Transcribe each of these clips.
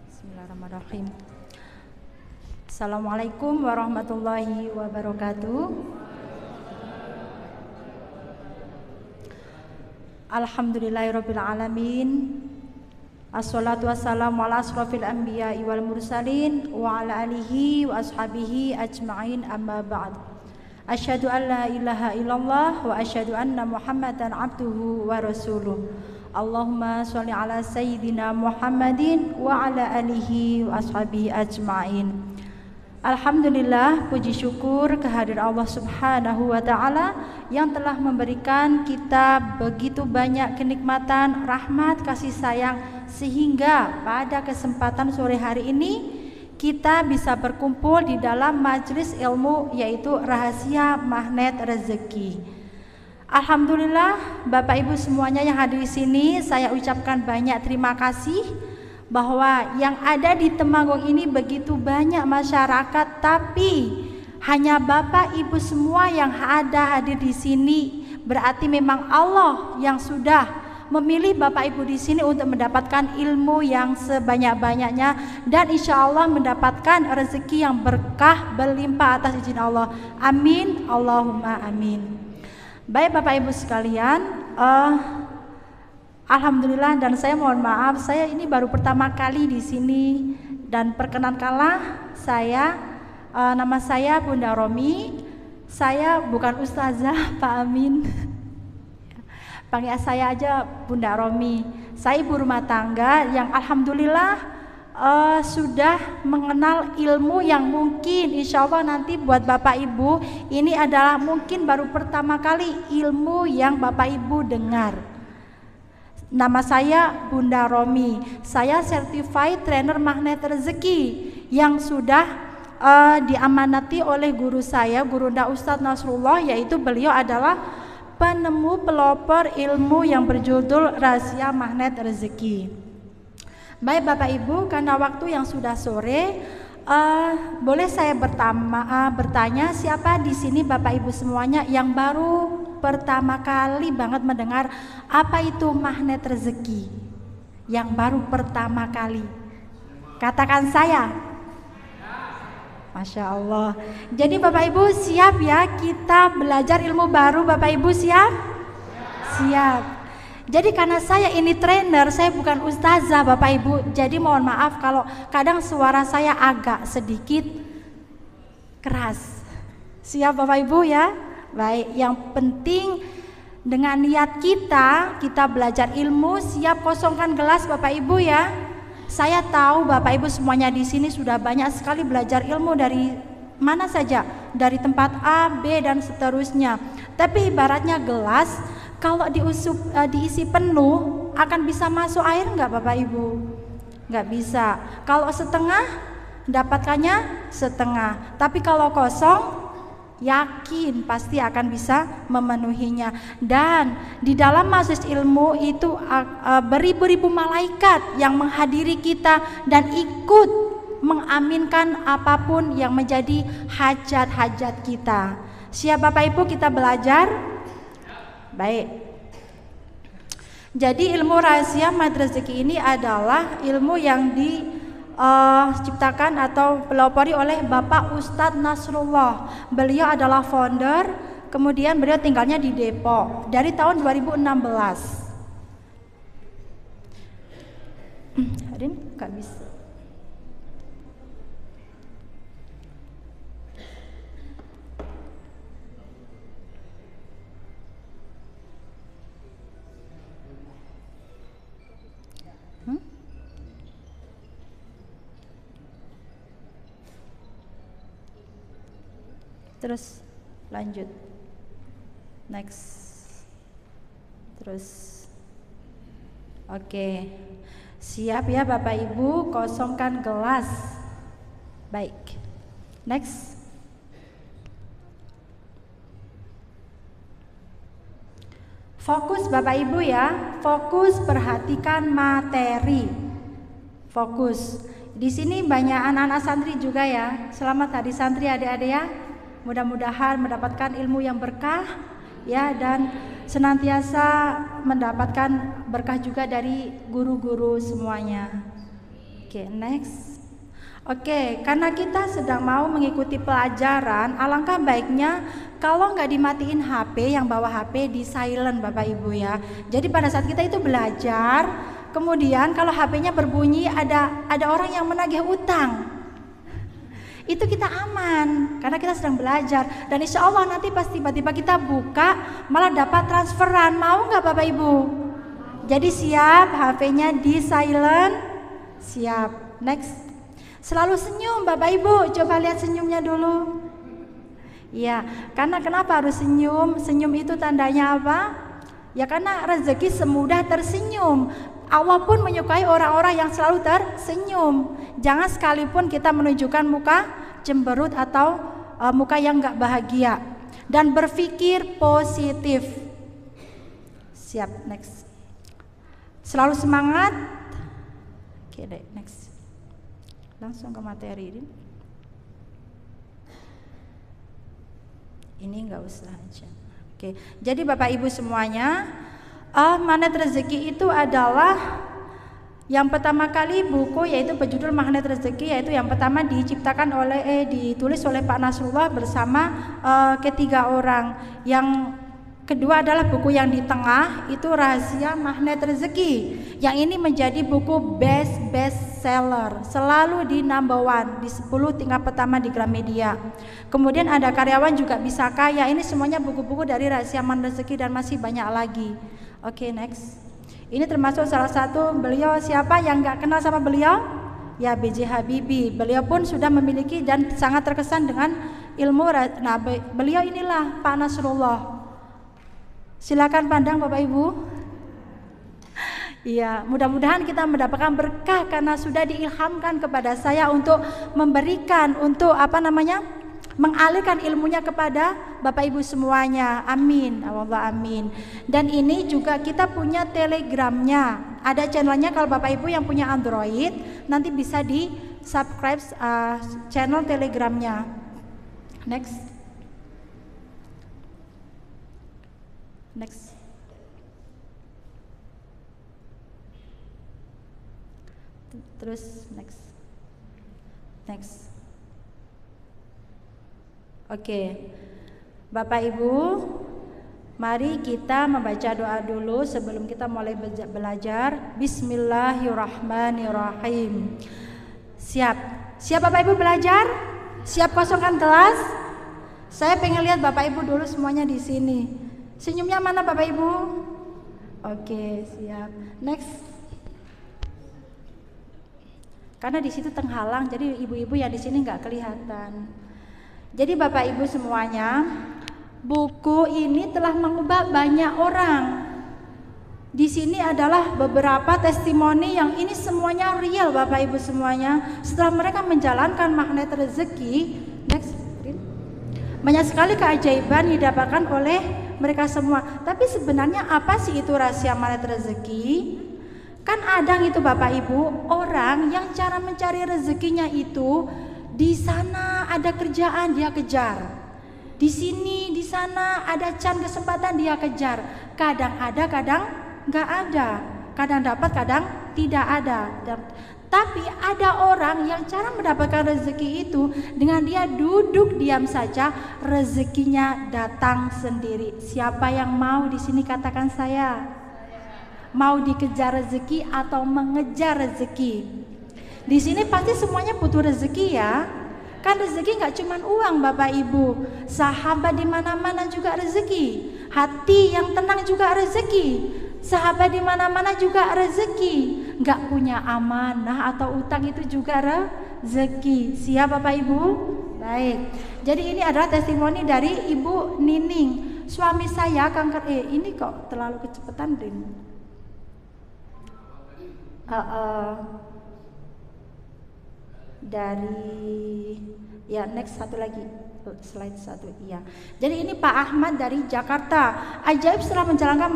Bismillahirrahmanirrahim. Assalamualaikum warahmatullahi wabarakatuh. Alhamdulillahirabbil alamin. Assalatu wassalamu ala asrofil anbiya'i wal mursalin wa ala alihi wa ashabihi ajma'in, amma ba'd. Asyhadu an la ilaha illallah wa asyhadu anna Muhammadan abduhu wa rasuluh. Allahumma sholli ala sayyidina Muhammadin wa ala alihi wa ashabihi ajma'in. Alhamdulillah, puji syukur kehadirat Allah Subhanahu wa ta'ala yang telah memberikan kita begitu banyak kenikmatan, rahmat, kasih sayang, sehingga pada kesempatan sore hari ini kita bisa berkumpul di dalam majelis ilmu, yaitu Rahasia Magnet Rezeki. Alhamdulillah, Bapak Ibu semuanya yang hadir di sini, saya ucapkan banyak terima kasih bahwa yang ada di Temanggung ini begitu banyak masyarakat, tapi hanya Bapak Ibu semua yang ada hadir di sini. Berarti memang Allah yang sudah memilih Bapak Ibu di sini untuk mendapatkan ilmu yang sebanyak-banyaknya, dan insya Allah mendapatkan rezeki yang berkah berlimpah atas izin Allah. Amin, Allahumma amin. Baik Bapak Ibu sekalian, alhamdulillah, dan saya mohon maaf, saya ini baru pertama kali di sini, dan perkenankanlah saya, nama saya Bunda Romi. Saya bukan ustazah Pak Amin. Panggil saya aja Bunda Romi. Saya ibu rumah tangga yang alhamdulillah sudah mengenal ilmu yang mungkin insya Allah nanti buat Bapak Ibu ini adalah mungkin baru pertama kali ilmu yang Bapak Ibu dengar. Nama saya Bunda Romi. Saya certified trainer magnet rezeki yang sudah diamanati oleh guru saya, Gurunda Ustadz Nasrullah, yaitu beliau adalah penemu pelopor ilmu yang berjudul Rahasia Magnet Rezeki. Baik Bapak Ibu, karena waktu yang sudah sore, boleh saya bertanya siapa di sini Bapak Ibu semuanya yang baru pertama kali banget mendengar apa itu magnet rezeki? Yang baru pertama kali, katakan saya. Masya Allah. Jadi Bapak Ibu siap ya kita belajar ilmu baru? Bapak Ibu siap? Siap. Jadi karena saya ini trainer, saya bukan ustazah Bapak Ibu, jadi mohon maaf kalau kadang suara saya agak sedikit keras. Siap Bapak Ibu ya? Baik, yang penting dengan niat kita belajar ilmu, siap kosongkan gelas Bapak Ibu ya. Saya tahu Bapak Ibu semuanya di sini sudah banyak sekali belajar ilmu dari mana saja, dari tempat A, B dan seterusnya. Tapi ibaratnya gelas kalau diisi penuh akan bisa masuk air enggak Bapak Ibu? Enggak bisa. Kalau setengah dapatkannya setengah. Tapi kalau kosong yakin pasti akan bisa memenuhinya. Dan di dalam majelis ilmu itu beribu-ribu malaikat yang menghadiri kita dan ikut mengaminkan apapun yang menjadi hajat-hajat kita. Siap Bapak Ibu kita belajar? Baik. Jadi ilmu rahasia magnet rezeki ini adalah ilmu yang diciptakan atau pelopori oleh Bapak Ustadz Nasrullah. Beliau adalah founder, kemudian beliau tinggalnya di Depok dari tahun 2016. Hari ini nggak bisa. Terus lanjut, next, terus, oke, siap ya Bapak Ibu, kosongkan gelas. Baik, next. Fokus Bapak Ibu ya, fokus perhatikan materi, fokus. Di sini banyak anak-anak santri juga ya. Selamat hari santri adik-adik ya. Mudah-mudahan mendapatkan ilmu yang berkah ya, dan senantiasa mendapatkan berkah juga dari guru-guru semuanya. Oke, next. Oke, karena kita sedang mau mengikuti pelajaran, alangkah baiknya kalau nggak dimatiin HP, yang bawa HP di silent Bapak Ibu ya. Jadi pada saat kita itu belajar, kemudian kalau HP-nya berbunyi ada orang yang menagih utang, itu kita aman karena kita sedang belajar. Dan insya Allah nanti pas tiba-tiba kita buka malah dapat transferan. Mau nggak Bapak Ibu? Jadi siap, HP-nya di silent. Siap. Next. Selalu senyum Bapak Ibu. Coba lihat senyumnya dulu. Ya, karena kenapa harus senyum? Senyum itu tandanya apa? Ya karena rezeki semudah tersenyum. Allah pun menyukai orang-orang yang selalu tersenyum. Jangan sekalipun kita menunjukkan muka cemberut atau muka yang nggak bahagia. Dan berpikir positif. Siap, next. Selalu semangat. Oke deh, next. Langsung ke materi ini. Ini nggak usah aja. Oke, jadi Bapak Ibu semuanya, magnet rezeki itu adalah yang pertama kali buku yaitu berjudul Magnet Rezeki, yaitu yang pertama ditulis oleh Pak Nasrullah bersama ketiga orang. Yang kedua adalah buku yang di tengah itu Rahasia Magnet Rezeki. Yang ini menjadi buku best seller, selalu di number 1 di 10 tingkat pertama di Gramedia. Kemudian ada Karyawan Juga Bisa Kaya. Ini semuanya buku-buku dari Rahasia Magnet Rezeki dan masih banyak lagi. Oke, next. Ini termasuk salah satu beliau. Siapa yang nggak kenal sama beliau? Ya, B.J. Habibie. Beliau pun sudah memiliki dan sangat terkesan dengan ilmu. Nah, beliau inilah Pak Nasrullah. Silakan pandang Bapak Ibu. Iya, mudah-mudahan kita mendapatkan berkah karena sudah diilhamkan kepada saya untuk memberikan, untuk mengalihkan ilmunya kepada Bapak Ibu semuanya. Amin. Allah amin. Dan ini juga kita punya telegramnya. Ada channelnya, kalau Bapak Ibu yang punya Android nanti bisa di subscribe channel telegramnya. Next. Terus next. Oke. Bapak Ibu, mari kita membaca doa dulu sebelum kita mulai belajar. Bismillahirrahmanirrahim. Siap Bapak Ibu belajar? Siap kosongkan kelas? Saya pengen lihat Bapak Ibu dulu semuanya di sini. Senyumnya mana Bapak Ibu? Oke, siap. Next. Karena di situ terhalang, jadi ibu-ibu yang di sini nggak kelihatan. Jadi Bapak Ibu semuanya, buku ini telah mengubah banyak orang. Di sini adalah beberapa testimoni yang ini semuanya real Bapak Ibu semuanya. Setelah mereka menjalankan magnet rezeki, next. Banyak sekali keajaiban didapatkan oleh mereka semua. Tapi sebenarnya apa sih itu rahasia magnet rezeki? Kan ada itu Bapak Ibu, orang yang cara mencari rezekinya itu di sana ada kerjaan dia kejar. Di sini, di sana ada kesempatan dia kejar. Kadang ada, kadang nggak ada. Kadang dapat, kadang tidak ada. Tapi ada orang yang cara mendapatkan rezeki itu dengan dia duduk diam saja, rezekinya datang sendiri. Siapa yang mau di sini katakan saya? Mau dikejar rezeki atau mengejar rezeki? Di sini pasti semuanya butuh rezeki ya. Kan rezeki nggak cuma uang Bapak Ibu. Sahabat di mana-mana juga rezeki. Hati yang tenang juga rezeki. Sahabat di mana-mana juga rezeki. Nggak punya amanah atau utang itu juga rezeki. Siap Bapak Ibu? Baik. Jadi ini adalah testimoni dari Ibu Nining. Suami saya kanker. Ini kok terlalu kecepatan deh. Dari ya next satu lagi slide satu iya. Jadi ini Pak Ahmad dari Jakarta. Ajaib setelah menjalankan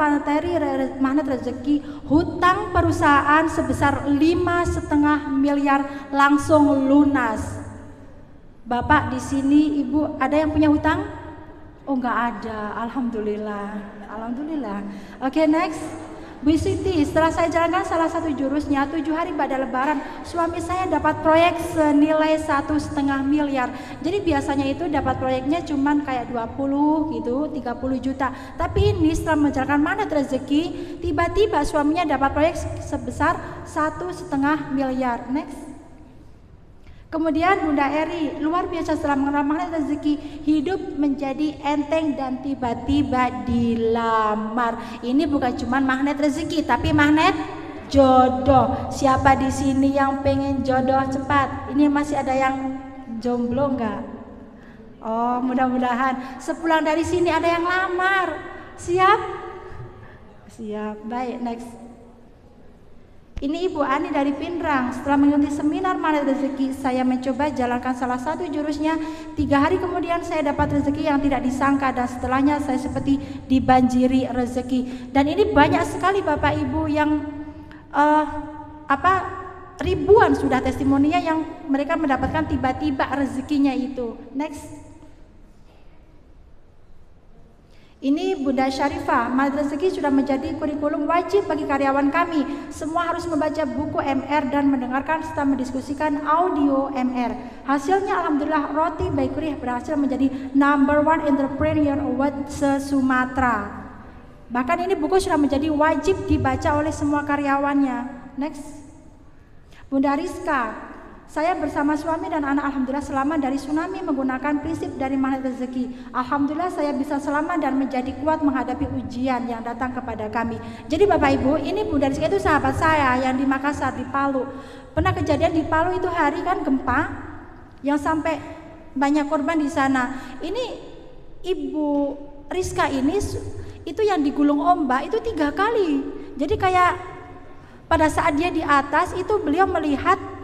magnet rezeki, hutang perusahaan sebesar 5,5 miliar langsung lunas. Bapak di sini, Ibu ada yang punya hutang? Oh nggak ada, alhamdulillah. Alhamdulillah. Oke, next. Bu Siti, setelah saya jalankan salah satu jurusnya, 7 hari pada lebaran, suami saya dapat proyek senilai 1,5 miliar. Jadi biasanya itu dapat proyeknya cuman kayak 20 gitu, 30 juta. Tapi ini setelah menjalankan magnet rezeki, tiba-tiba suaminya dapat proyek sebesar 1,5 miliar. Next. Kemudian Bunda Eri, luar biasa setelah mengenal magnet rezeki, hidup menjadi enteng dan tiba-tiba dilamar. Ini bukan cuma magnet rezeki, tapi magnet jodoh. Siapa di sini yang pengen jodoh cepat? Ini masih ada yang jomblo enggak? Oh, mudah-mudahan sepulang dari sini ada yang lamar. Siap? Siap. Baik, next. Ini Ibu Ani dari Pinrang. Setelah mengikuti seminar magnet rezeki, saya mencoba jalankan salah satu jurusnya. 3 hari kemudian saya dapat rezeki yang tidak disangka, dan setelahnya saya seperti dibanjiri rezeki. Dan ini banyak sekali Bapak Ibu yang ribuan sudah testimoninya yang mereka mendapatkan tiba-tiba rezekinya itu. Next. Ini Bunda Syarifah, magnet rezeki sudah menjadi kurikulum wajib bagi karyawan kami. Semua harus membaca buku MR dan mendengarkan serta mendiskusikan audio MR. Hasilnya alhamdulillah Roti Bakery berhasil menjadi number 1 entrepreneur award se-Sumatera. Bahkan ini buku sudah menjadi wajib dibaca oleh semua karyawannya. Next. Bunda Rizka, saya bersama suami dan anak alhamdulillah selamat dari tsunami menggunakan prinsip dari magnet rezeki. Alhamdulillah saya bisa selamat dan menjadi kuat menghadapi ujian yang datang kepada kami. Jadi Bapak Ibu, ini Bunda Rizka itu sahabat saya yang di Makassar, di Palu. Pernah kejadian di Palu itu hari kan gempa yang sampai banyak korban di sana. Ini Ibu Rizka ini itu yang digulung ombak itu 3 kali. Jadi kayak pada saat dia di atas itu beliau melihat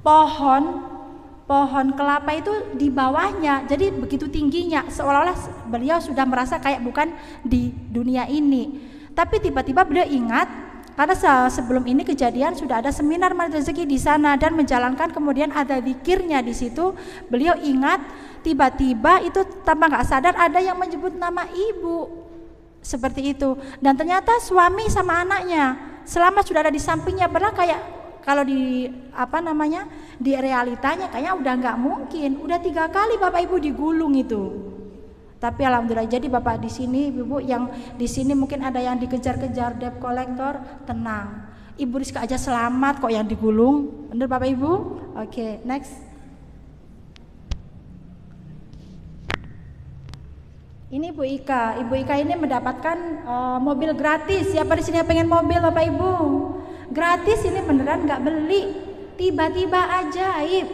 pohon kelapa itu di bawahnya, jadi begitu tingginya, seolah-olah beliau sudah merasa kayak bukan di dunia ini. Tapi tiba-tiba beliau ingat, karena sebelum ini kejadian sudah ada seminar magnet rezeki di sana dan menjalankan, kemudian ada zikirnya di situ. Beliau ingat, tiba-tiba itu tanpa nggak sadar ada yang menyebut nama ibu seperti itu, dan ternyata suami sama anaknya selama sudah ada di sampingnya. Pernah kayak kalau di di realitanya kayaknya udah nggak mungkin, udah 3 kali Bapak Ibu digulung itu. Tapi alhamdulillah, jadi Bapak di sini, Ibu yang di sini mungkin ada yang dikejar-kejar debt collector, tenang. Ibu Rizka aja selamat kok yang digulung. Bener Bapak Ibu? Oke, next. Ini Ibu Ika. Ibu Ika ini mendapatkan mobil gratis. Siapa di sini yang pengen mobil Bapak Ibu? Gratis, ini beneran nggak beli, tiba-tiba ajaib,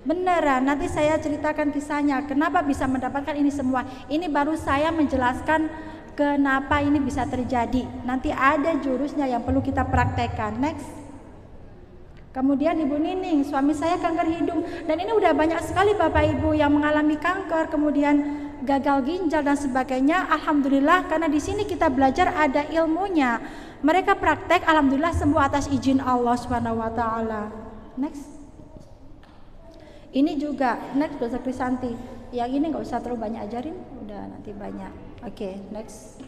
beneran. Nanti saya ceritakan kisahnya kenapa bisa mendapatkan ini semua. Ini baru saya menjelaskan kenapa ini bisa terjadi. Nanti ada jurusnya yang perlu kita praktekkan. Next. Kemudian Ibu Nining, suami saya kanker hidung, dan ini udah banyak sekali Bapak Ibu yang mengalami kanker, kemudian gagal ginjal dan sebagainya. Alhamdulillah, karena di sini kita belajar ada ilmunya. Mereka praktek, alhamdulillah sembuh atas izin Allah Subhanahu wa taala. Next. Ini juga next Dosa Krisanti. Yang ini nggak usah terlalu banyak ajarin, udah nanti banyak. Oke, next.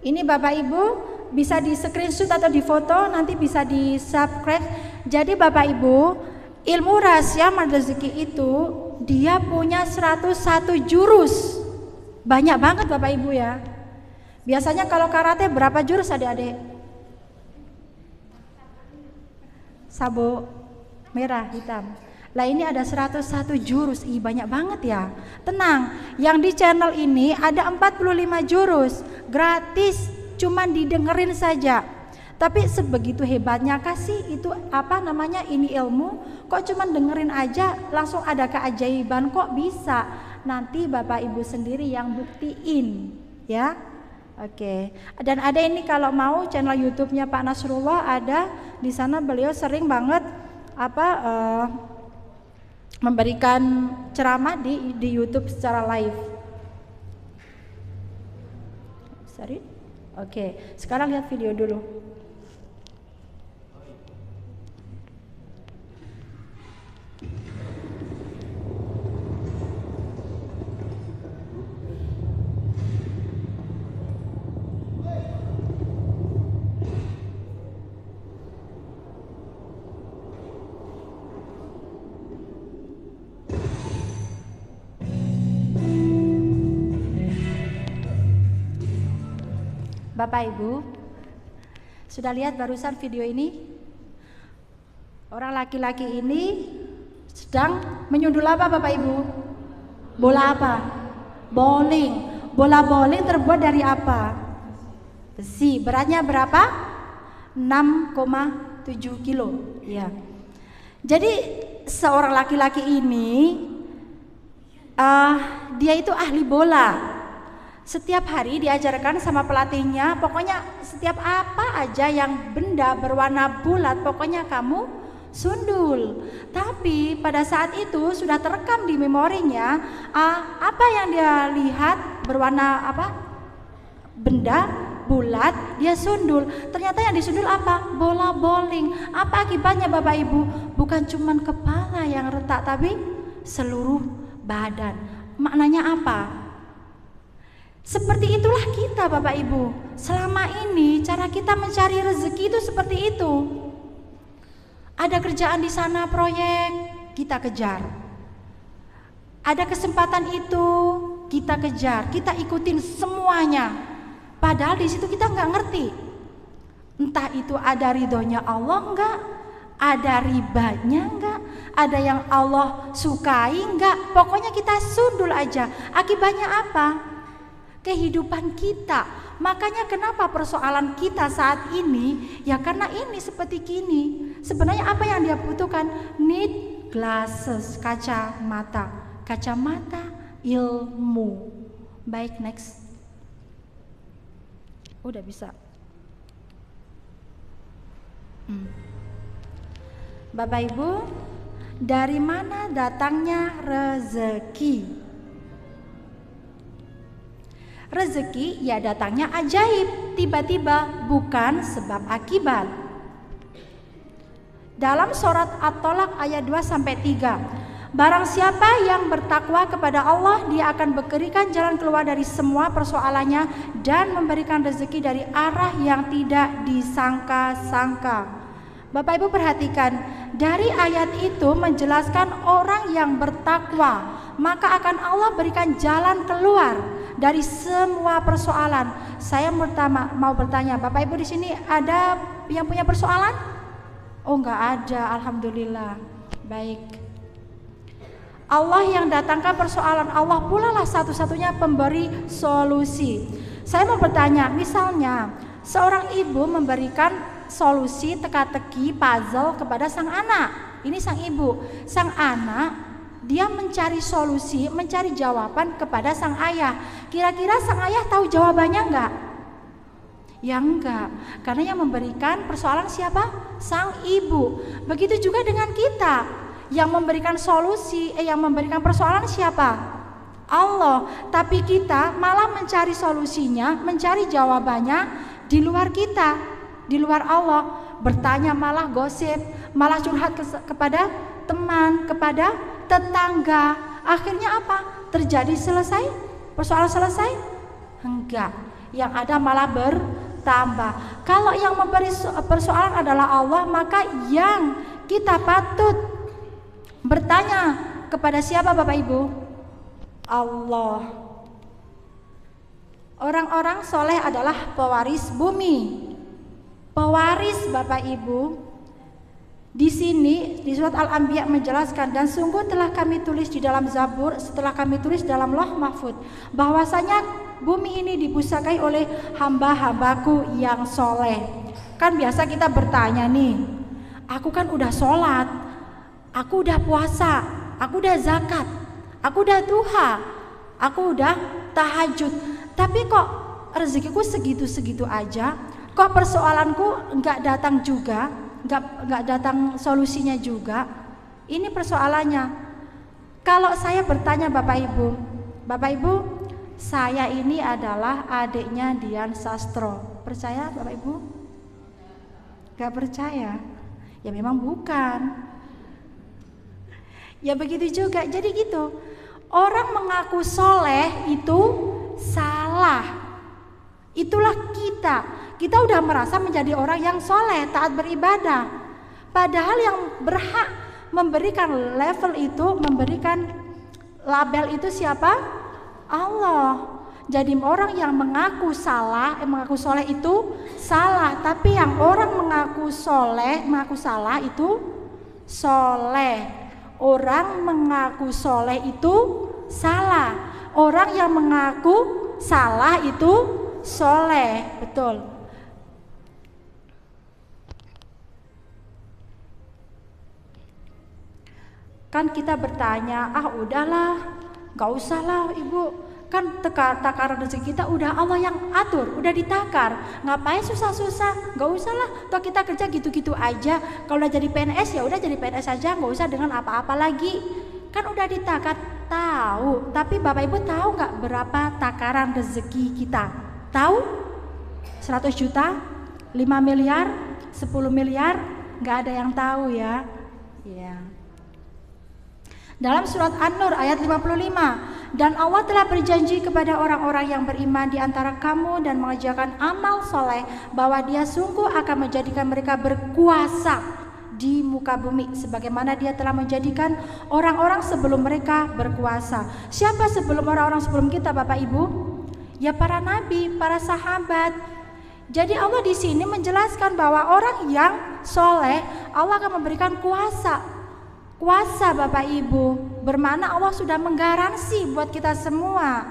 Ini Bapak Ibu bisa di screenshot atau di foto, nanti bisa di subscribe. Jadi Bapak Ibu, ilmu rahasia magnet rezeki itu dia punya 101 jurus. Banyak banget Bapak Ibu ya. Biasanya kalau karate berapa jurus adik-adik? Sabuk merah, hitam. Lah ini ada 101 jurus. Ih, banyak banget ya. Tenang, yang di channel ini ada 45 jurus. Gratis, cuman didengerin saja. Tapi sebegitu hebatnya kasih itu ini ilmu, kok cuman dengerin aja langsung ada keajaiban, kok bisa? Nanti Bapak Ibu sendiri yang buktiin ya. Oke. Dan ada ini kalau mau channel YouTube-nya Pak Nasrullah ada di sana, beliau sering banget memberikan ceramah di YouTube secara live. Sorry. Oke, sekarang lihat video dulu. Bapak Ibu, sudah lihat barusan video ini? Orang laki-laki ini sedang menyundul apa Bapak Ibu? Bola apa? Bowling. Bola bowling terbuat dari apa? Besi. Beratnya berapa? 6,7 kilo. Ya. Jadi seorang laki-laki ini dia itu ahli bola. Setiap hari diajarkan sama pelatihnya, pokoknya setiap apa aja yang benda berwarna bulat, pokoknya kamu sundul. Tapi pada saat itu sudah terekam di memorinya, apa yang dia lihat berwarna apa? Benda bulat, dia sundul. Ternyata yang disundul apa? Bola bowling. Apa akibatnya Bapak Ibu? Bukan cuma kepala yang retak, tapi seluruh badan. Maknanya apa? Seperti itulah kita Bapak Ibu. Selama ini cara kita mencari rezeki itu seperti itu. Ada kerjaan di sana, proyek, kita kejar. Ada kesempatan itu, kita kejar, kita ikutin semuanya. Padahal di situ kita nggak ngerti. Entah itu ada ridhonya Allah enggak, ada ribanya enggak, ada yang Allah sukai enggak. Pokoknya kita sundul aja. Akibatnya apa? Kehidupan kita. Makanya kenapa persoalan kita saat ini? Ya karena ini seperti gini. Sebenarnya apa yang dia butuhkan? Need glasses, kacamata. Kacamata ilmu. Baik, next. Udah bisa. Bapak Ibu, dari mana datangnya rezeki? Rezeki ya datangnya ajaib, tiba-tiba, bukan sebab akibat. Dalam surat At-Tolak ayat 2-3, barang siapa yang bertakwa kepada Allah, dia akan berikan jalan keluar dari semua persoalannya dan memberikan rezeki dari arah yang tidak disangka-sangka. Bapak Ibu perhatikan, dari ayat itu menjelaskan orang yang bertakwa, maka akan Allah berikan jalan keluar dari semua persoalan. Saya mau bertanya, Bapak Ibu di sini ada yang punya persoalan? Oh, enggak ada, alhamdulillah. Baik. Allah yang datangkan persoalan, Allah pula lah satu-satunya pemberi solusi. Saya mau bertanya, misalnya seorang ibu memberikan solusi teka-teki puzzle kepada sang anak. Ini sang ibu, sang anak dia mencari solusi, mencari jawaban kepada sang ayah. Kira-kira sang ayah tahu jawabannya enggak? Ya enggak, karena yang memberikan persoalan siapa? Sang ibu. Begitu juga dengan kita, yang memberikan solusi, yang memberikan persoalan siapa? Allah. Tapi kita malah mencari solusinya, mencari jawabannya di luar kita, di luar Allah. Bertanya malah gosip, malah curhat kepada teman, kepada tetangga. Akhirnya apa? Terjadi selesai? Persoalan selesai? Enggak. Yang ada malah bertambah. Kalau yang memberi persoalan adalah Allah, maka yang kita patut bertanya kepada siapa Bapak Ibu? Allah. Orang-orang soleh adalah pewaris bumi. Pewaris Bapak Ibu. Di sini di surat Al-Anbiya menjelaskan, dan sungguh telah kami tulis di dalam Zabur, setelah kami tulis dalam Lauh Mahfud, bahwasanya bumi ini dipusakai oleh hamba-hambaku yang soleh. Kan biasa kita bertanya nih, aku kan udah sholat, aku udah puasa, aku udah zakat, aku udah duha, aku udah tahajud, tapi kok rezekiku segitu-segitu aja, kok persoalanku enggak datang juga, enggak datang solusinya juga. Ini persoalannya. Kalau saya bertanya Bapak Ibu, saya ini adalah adiknya Dian Sastro. Percaya Bapak Ibu? Enggak percaya? Ya memang bukan. Ya begitu juga. Jadi gitu. Orang mengaku soleh itu salah. Itulah kita. Kita udah merasa menjadi orang yang soleh, taat beribadah. Padahal yang berhak memberikan level itu, memberikan label itu siapa? Allah. Jadi orang yang mengaku salah, mengaku soleh itu salah, tapi yang orang mengaku soleh, mengaku salah itu soleh. Orang mengaku soleh itu salah. Orang yang mengaku salah itu soleh, betul. Kan kita bertanya, udahlah, gak usah lah ibu. Kan takaran rezeki kita udah Allah yang atur, udah ditakar. Ngapain susah-susah? Gak usah lah, toh kita kerja gitu-gitu aja. Kalau udah jadi PNS ya udah jadi PNS aja, gak usah dengan apa-apa lagi. Kan udah ditakar, tahu. Tapi Bapak Ibu tahu gak berapa takaran rezeki kita? Tahu? 100 juta? 5 miliar? 10 miliar? Gak ada yang tahu ya. Iya. Dalam surat An-Nur ayat 55, dan Allah telah berjanji kepada orang-orang yang beriman di antara kamu dan mengerjakan amal soleh bahwa Dia sungguh akan menjadikan mereka berkuasa di muka bumi sebagaimana Dia telah menjadikan orang-orang sebelum mereka berkuasa. Siapa sebelum orang-orang sebelum kita, Bapak Ibu? Ya para nabi, para sahabat. Jadi Allah di sini menjelaskan bahwa orang yang soleh Allah akan memberikan kuasa. Kuasa Bapak Ibu, bermakna Allah sudah menggaransi buat kita semua.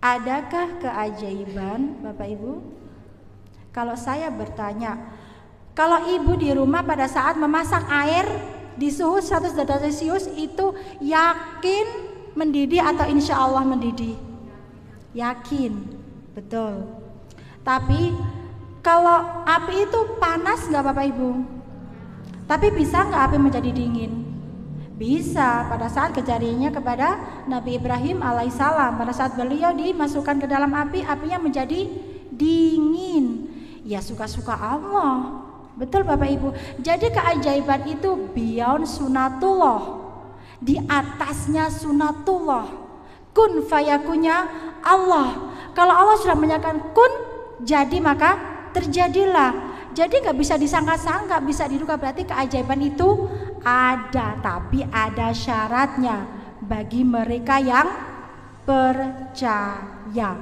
Adakah keajaiban Bapak Ibu? Kalau saya bertanya, kalau ibu di rumah pada saat memasak air di suhu 100 derajat Celcius itu yakin mendidih atau insya Allah mendidih? Yakin, betul. Tapi kalau api itu panas nggak Bapak Ibu? Tapi bisa nggak api menjadi dingin? Bisa. Pada saat kejadiannya kepada Nabi Ibrahim alaihissalam, pada saat beliau dimasukkan ke dalam api, apinya menjadi dingin. Ya suka-suka Allah. Betul Bapak Ibu. Jadi keajaiban itu beyond sunatullah, di atasnya sunatullah. Kun fayakunnya Allah. Kalau Allah sudah menyatakan kun, jadi maka terjadilah. Jadi nggak bisa disangka-sangka, bisa diduga, berarti keajaiban itu ada, tapi ada syaratnya bagi mereka yang percaya.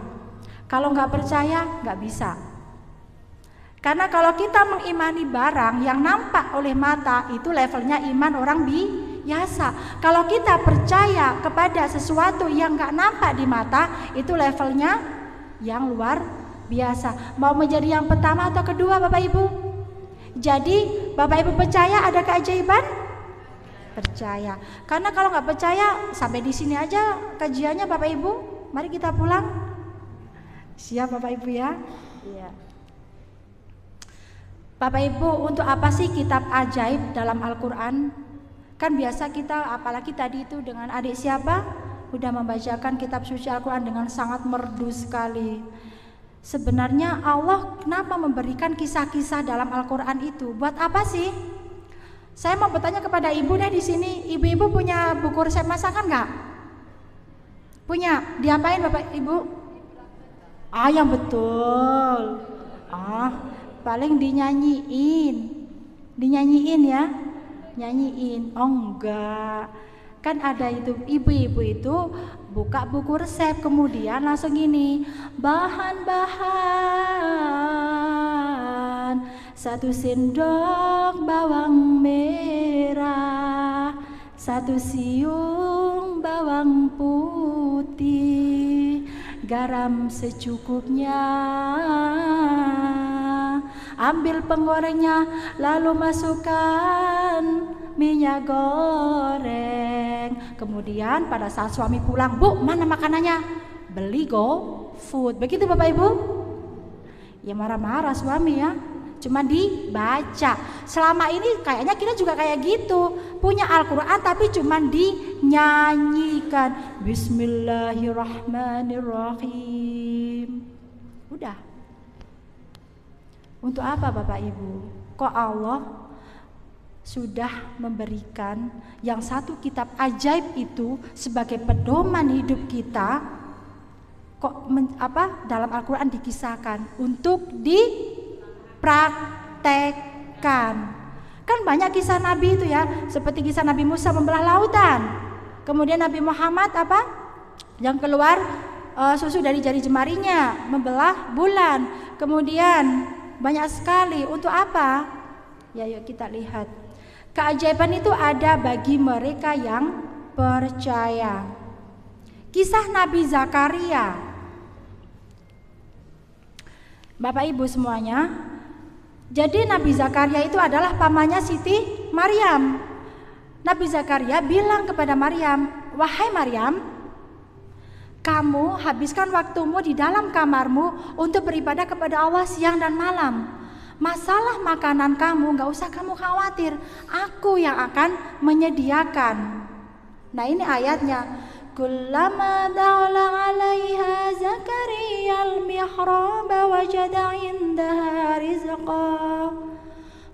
Kalau nggak percaya nggak bisa. Karena kalau kita mengimani barang yang nampak oleh mata itu levelnya iman orang biasa. Kalau kita percaya kepada sesuatu yang nggak nampak di mata itu levelnya yang luar biasa. Mau menjadi yang pertama atau kedua Bapak Ibu? Jadi Bapak Ibu percaya ada keajaiban? Percaya. Karena kalau nggak percaya sampai di sini aja kajiannya Bapak Ibu. Mari kita pulang. Siap Bapak Ibu ya? Iya. Bapak Ibu, untuk apa sih kitab ajaib dalam Al-Quran? Kan biasa kita, apalagi tadi itu dengan adik siapa? Udah membacakan kitab suci Al-Quran dengan sangat merdu sekali. Sebenarnya Allah kenapa memberikan kisah-kisah dalam Al-Quran itu? Buat apa sih? Saya mau bertanya kepada ibu deh di sini. Ibu-ibu punya buku resep masakan nggak? Punya? Diapain Bapak Ibu? Yang betul. Paling dinyanyiin ya, nyanyiin. Enggak. Kan ada itu ibu-ibu itu buka buku resep kemudian langsung gini, bahan-bahan 1 sendok bawang merah, 1 siung bawang putih, garam secukupnya, ambil penggorengnya lalu masukkan minyak goreng. Kemudian pada saat suami pulang, Bu, mana makanannya? Beli GoFood. Begitu Bapak Ibu? Ya marah-marah suami ya. Cuma dibaca. Selama ini kayaknya kita juga kayak gitu. Punya Al-Quran tapi cuma dinyanyikan. Bismillahirrahmanirrahim. Udah. Untuk apa Bapak Ibu? Kok Allah sudah memberikan yang satu kitab ajaib itu sebagai pedoman hidup kita, kok dalam Al-Quran dikisahkan untuk dipraktekkan. Kan banyak kisah Nabi itu ya, seperti kisah Nabi Musa membelah lautan, kemudian Nabi Muhammad yang keluar susu dari jari jemarinya, membelah bulan. Kemudian banyak sekali. Untuk apa? Ya, yuk kita lihat. Keajaiban itu ada bagi mereka yang percaya. Kisah Nabi Zakaria. Bapak Ibu semuanya, jadi Nabi Zakaria itu adalah pamannya Siti Maryam. Nabi Zakaria bilang kepada Maryam, "Wahai Maryam, kamu habiskan waktumu di dalam kamarmu untuk beribadah kepada Allah siang dan malam. Masalah makanan kamu gak usah kamu khawatir, aku yang akan menyediakan." Nah ini ayatnya. Kullama da'ala 'alaiha Zakaria al-mihrab wajada 'indaha rizqa.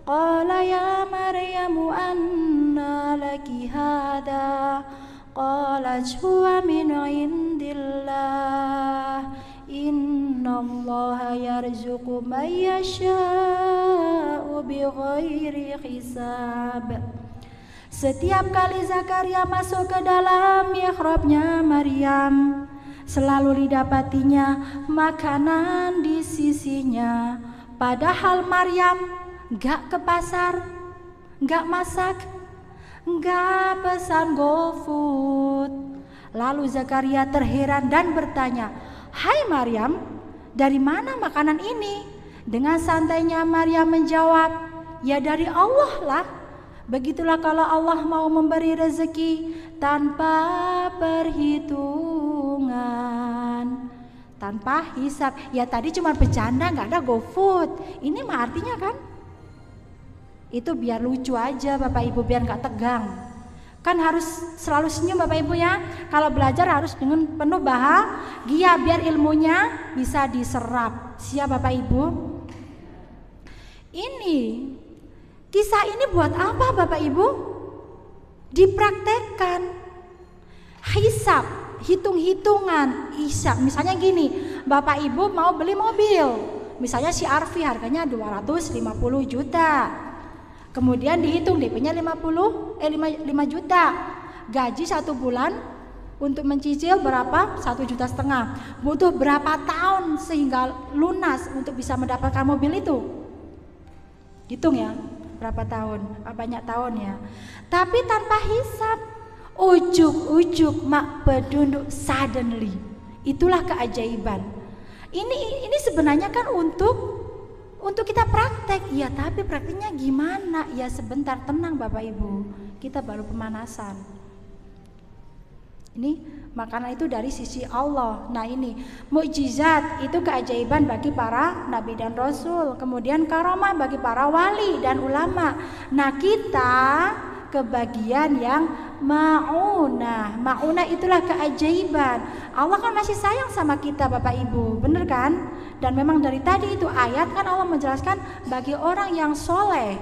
Qala ya Maryamu anna laki hadha. Qalat huwa min 'indillah. Innallaha yarzuqu man yasha'u bighairi hisab. Setiap kali Zakaria masuk ke dalam mihrabnya Maryam, selalu didapatinya makanan di sisinya. Padahal Maryam gak ke pasar, gak masak, gak pesan GoFood. Lalu Zakaria terheran dan bertanya, "Hai Maryam, dari mana makanan ini?" Dengan santainya Maryam menjawab, "Ya dari Allah lah. Begitulah kalau Allah mau memberi rezeki tanpa perhitungan, tanpa hisab." Ya tadi cuma bercanda, gak ada GoFood. Ini mah artinya kan, itu biar lucu aja Bapak Ibu, biar gak tegang. Kan harus selalu senyum Bapak Ibu ya. Kalau belajar harus dengan penuh bahagia, biar ilmunya bisa diserap. Siap Bapak Ibu? Ini kisah ini buat apa Bapak Ibu? Dipraktekkan. Hisab, hitung-hitungan, hisab. Misalnya gini, Bapak Ibu mau beli mobil, misalnya si RV harganya 250 juta. Kemudian dihitung DP-nya 5 juta. Gaji 1 bulan untuk mencicil berapa? 1,5 juta. Butuh berapa tahun sehingga lunas untuk bisa mendapatkan mobil itu? Hitung ya, berapa tahun? Banyak tahun ya. Tapi tanpa hisab, ujuk-ujuk mak pedunduk suddenly. Itulah keajaiban. Ini sebenarnya kan untuk kita praktek. Ya tapi prakteknya gimana? Ya sebentar, tenang Bapak Ibu, kita baru pemanasan. Ini makanan itu dari sisi Allah. Nah ini mukjizat, itu keajaiban bagi para nabi dan rasul. Kemudian karomah bagi para wali dan ulama. Nah kita kebagian yang ma'unah. Ma'unah itulah keajaiban. Allah kan masih sayang sama kita Bapak Ibu, bener kan? Dan memang dari tadi itu ayat kan Allah menjelaskan bagi orang yang soleh.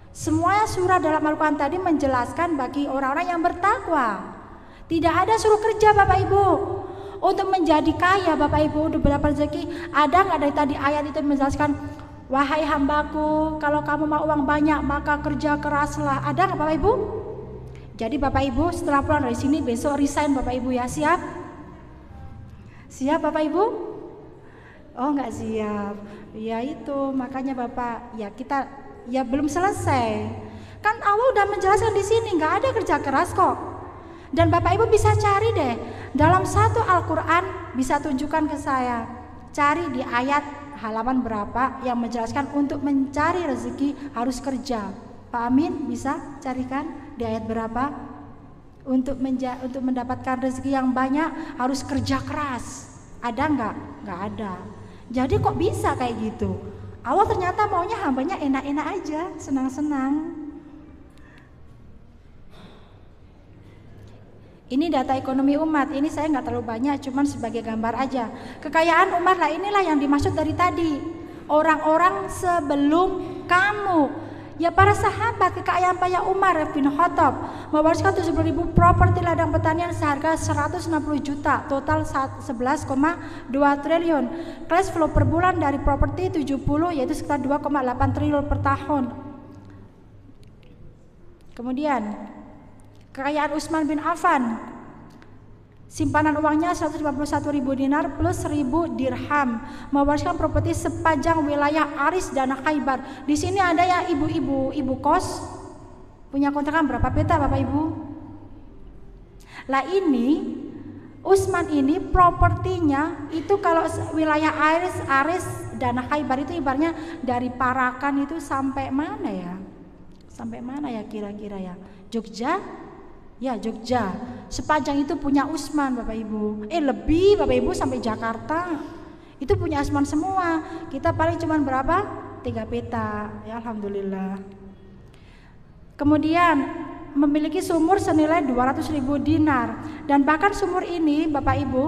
Semua surah dalam Al-Quran tadi menjelaskan bagi orang-orang yang bertakwa. Tidak ada suruh kerja Bapak Ibu untuk menjadi kaya Bapak Ibu, untuk berdapat rezeki. Ada nggak dari tadi ayat itu menjelaskan, wahai hambaku, kalau kamu mau uang banyak maka kerja keraslah. Ada nggak Bapak Ibu? Jadi Bapak Ibu setelah pulang dari sini besok resign Bapak Ibu ya, siap? Siap Bapak Ibu? Oh nggak siap. Ya itu makanya Bapak, ya kita ya belum selesai. Kan Allah udah menjelaskan di sini nggak ada kerja keras kok. Dan Bapak Ibu bisa cari deh dalam satu Al-Quran, bisa tunjukkan ke saya. Cari di ayat halaman berapa yang menjelaskan untuk mencari rezeki harus kerja. Pak Amin bisa carikan di ayat berapa? Untuk mendapatkan rezeki yang banyak harus kerja keras. Ada nggak? Nggak ada. Jadi kok bisa kayak gitu? Allah ternyata maunya hambanya enak-enak aja, senang-senang. Ini data ekonomi umat, ini saya nggak terlalu banyak, cuman sebagai gambar aja. Kekayaan umat lah, inilah yang dimaksud dari tadi. Orang-orang sebelum kamu, ya para sahabat, kekayaan Pak Umar bin Khattab mewariskan 70.000 properti ladang pertanian seharga 160 juta, total 11,2 triliun. Cash flow per bulan dari properti 70 yaitu sekitar 2,8 triliun per tahun. Kemudian kekayaan Utsman bin Affan Simpanan uangnya 151.000 dinar plus 1.000 dirham. Mewariskan properti sepanjang wilayah Aris dan Khaybar. Di sini ada ya ibu kos punya kontrakan berapa peta Bapak Ibu? Lah ini Utsman ini propertinya itu kalau wilayah Aris dan Khaybar itu ibaratnya dari Parakan itu sampai mana ya? Sampai mana ya kira-kira ya? Jogja? Ya Jogja. Sepanjang itu punya Utsman Bapak Ibu. Lebih Bapak Ibu sampai Jakarta. Itu punya Utsman semua. Kita paling cuma berapa? 3 peta. Ya alhamdulillah. Kemudian memiliki sumur senilai 200.000 dinar. Dan bahkan sumur ini Bapak Ibu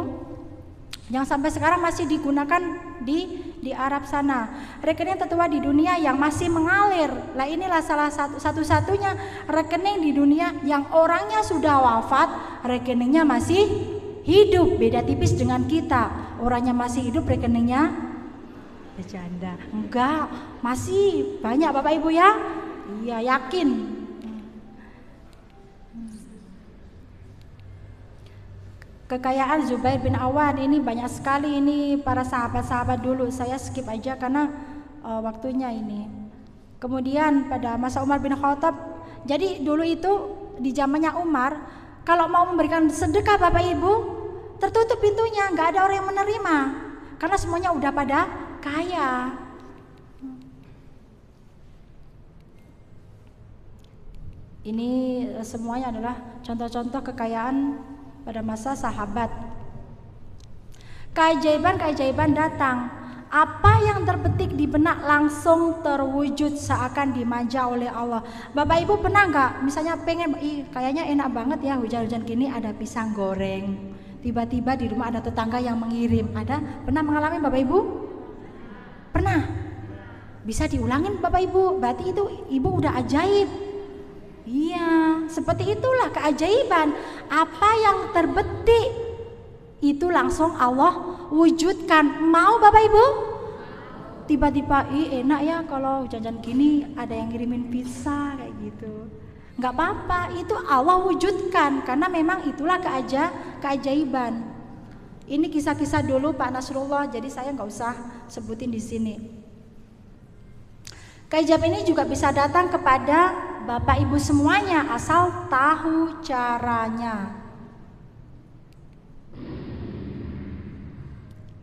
yang sampai sekarang masih digunakan di Arab sana. Rekening tertua di dunia yang masih mengalir. Lah inilah salah satu-satunya rekening di dunia yang orangnya sudah wafat, rekeningnya masih hidup. Beda tipis dengan kita. Orangnya masih hidup, rekeningnya bercanda. Enggak, masih banyak Bapak Ibu ya. Iya, yakin. Kekayaan Zubair bin Awan ini banyak sekali, ini para sahabat-sahabat dulu, saya skip aja karena waktunya ini. Kemudian pada masa Umar bin Khattab, jadi dulu itu di zamannya Umar, kalau mau memberikan sedekah Bapak Ibu, tertutup pintunya, nggak ada orang yang menerima, karena semuanya udah pada kaya. Ini semuanya adalah contoh-contoh kekayaan pada masa sahabat. Keajaiban datang. Apa yang terbetik di benak langsung terwujud seakan dimanja oleh Allah. Bapak Ibu pernah nggak misalnya pengen, kayaknya enak banget ya hujan-hujan gini ada pisang goreng. Tiba-tiba di rumah ada tetangga yang mengirim. Pernah mengalami Bapak Ibu? Pernah? Bisa diulangin Bapak Ibu. Berarti itu Ibu udah ajaib. Iya, seperti itulah keajaiban. Apa yang terbetik itu langsung Allah wujudkan. Mau Bapak Ibu? Tiba-tiba, enak ya kalau hujan-hujan gini ada yang ngirimin pizza kayak gitu. Nggak apa-apa, itu Allah wujudkan karena memang itulah keajaiban. Ini kisah-kisah dulu Pak Nasrullah, jadi saya nggak usah sebutin di sini. Keajaiban ini juga bisa datang kepada Bapak Ibu semuanya asal tahu caranya.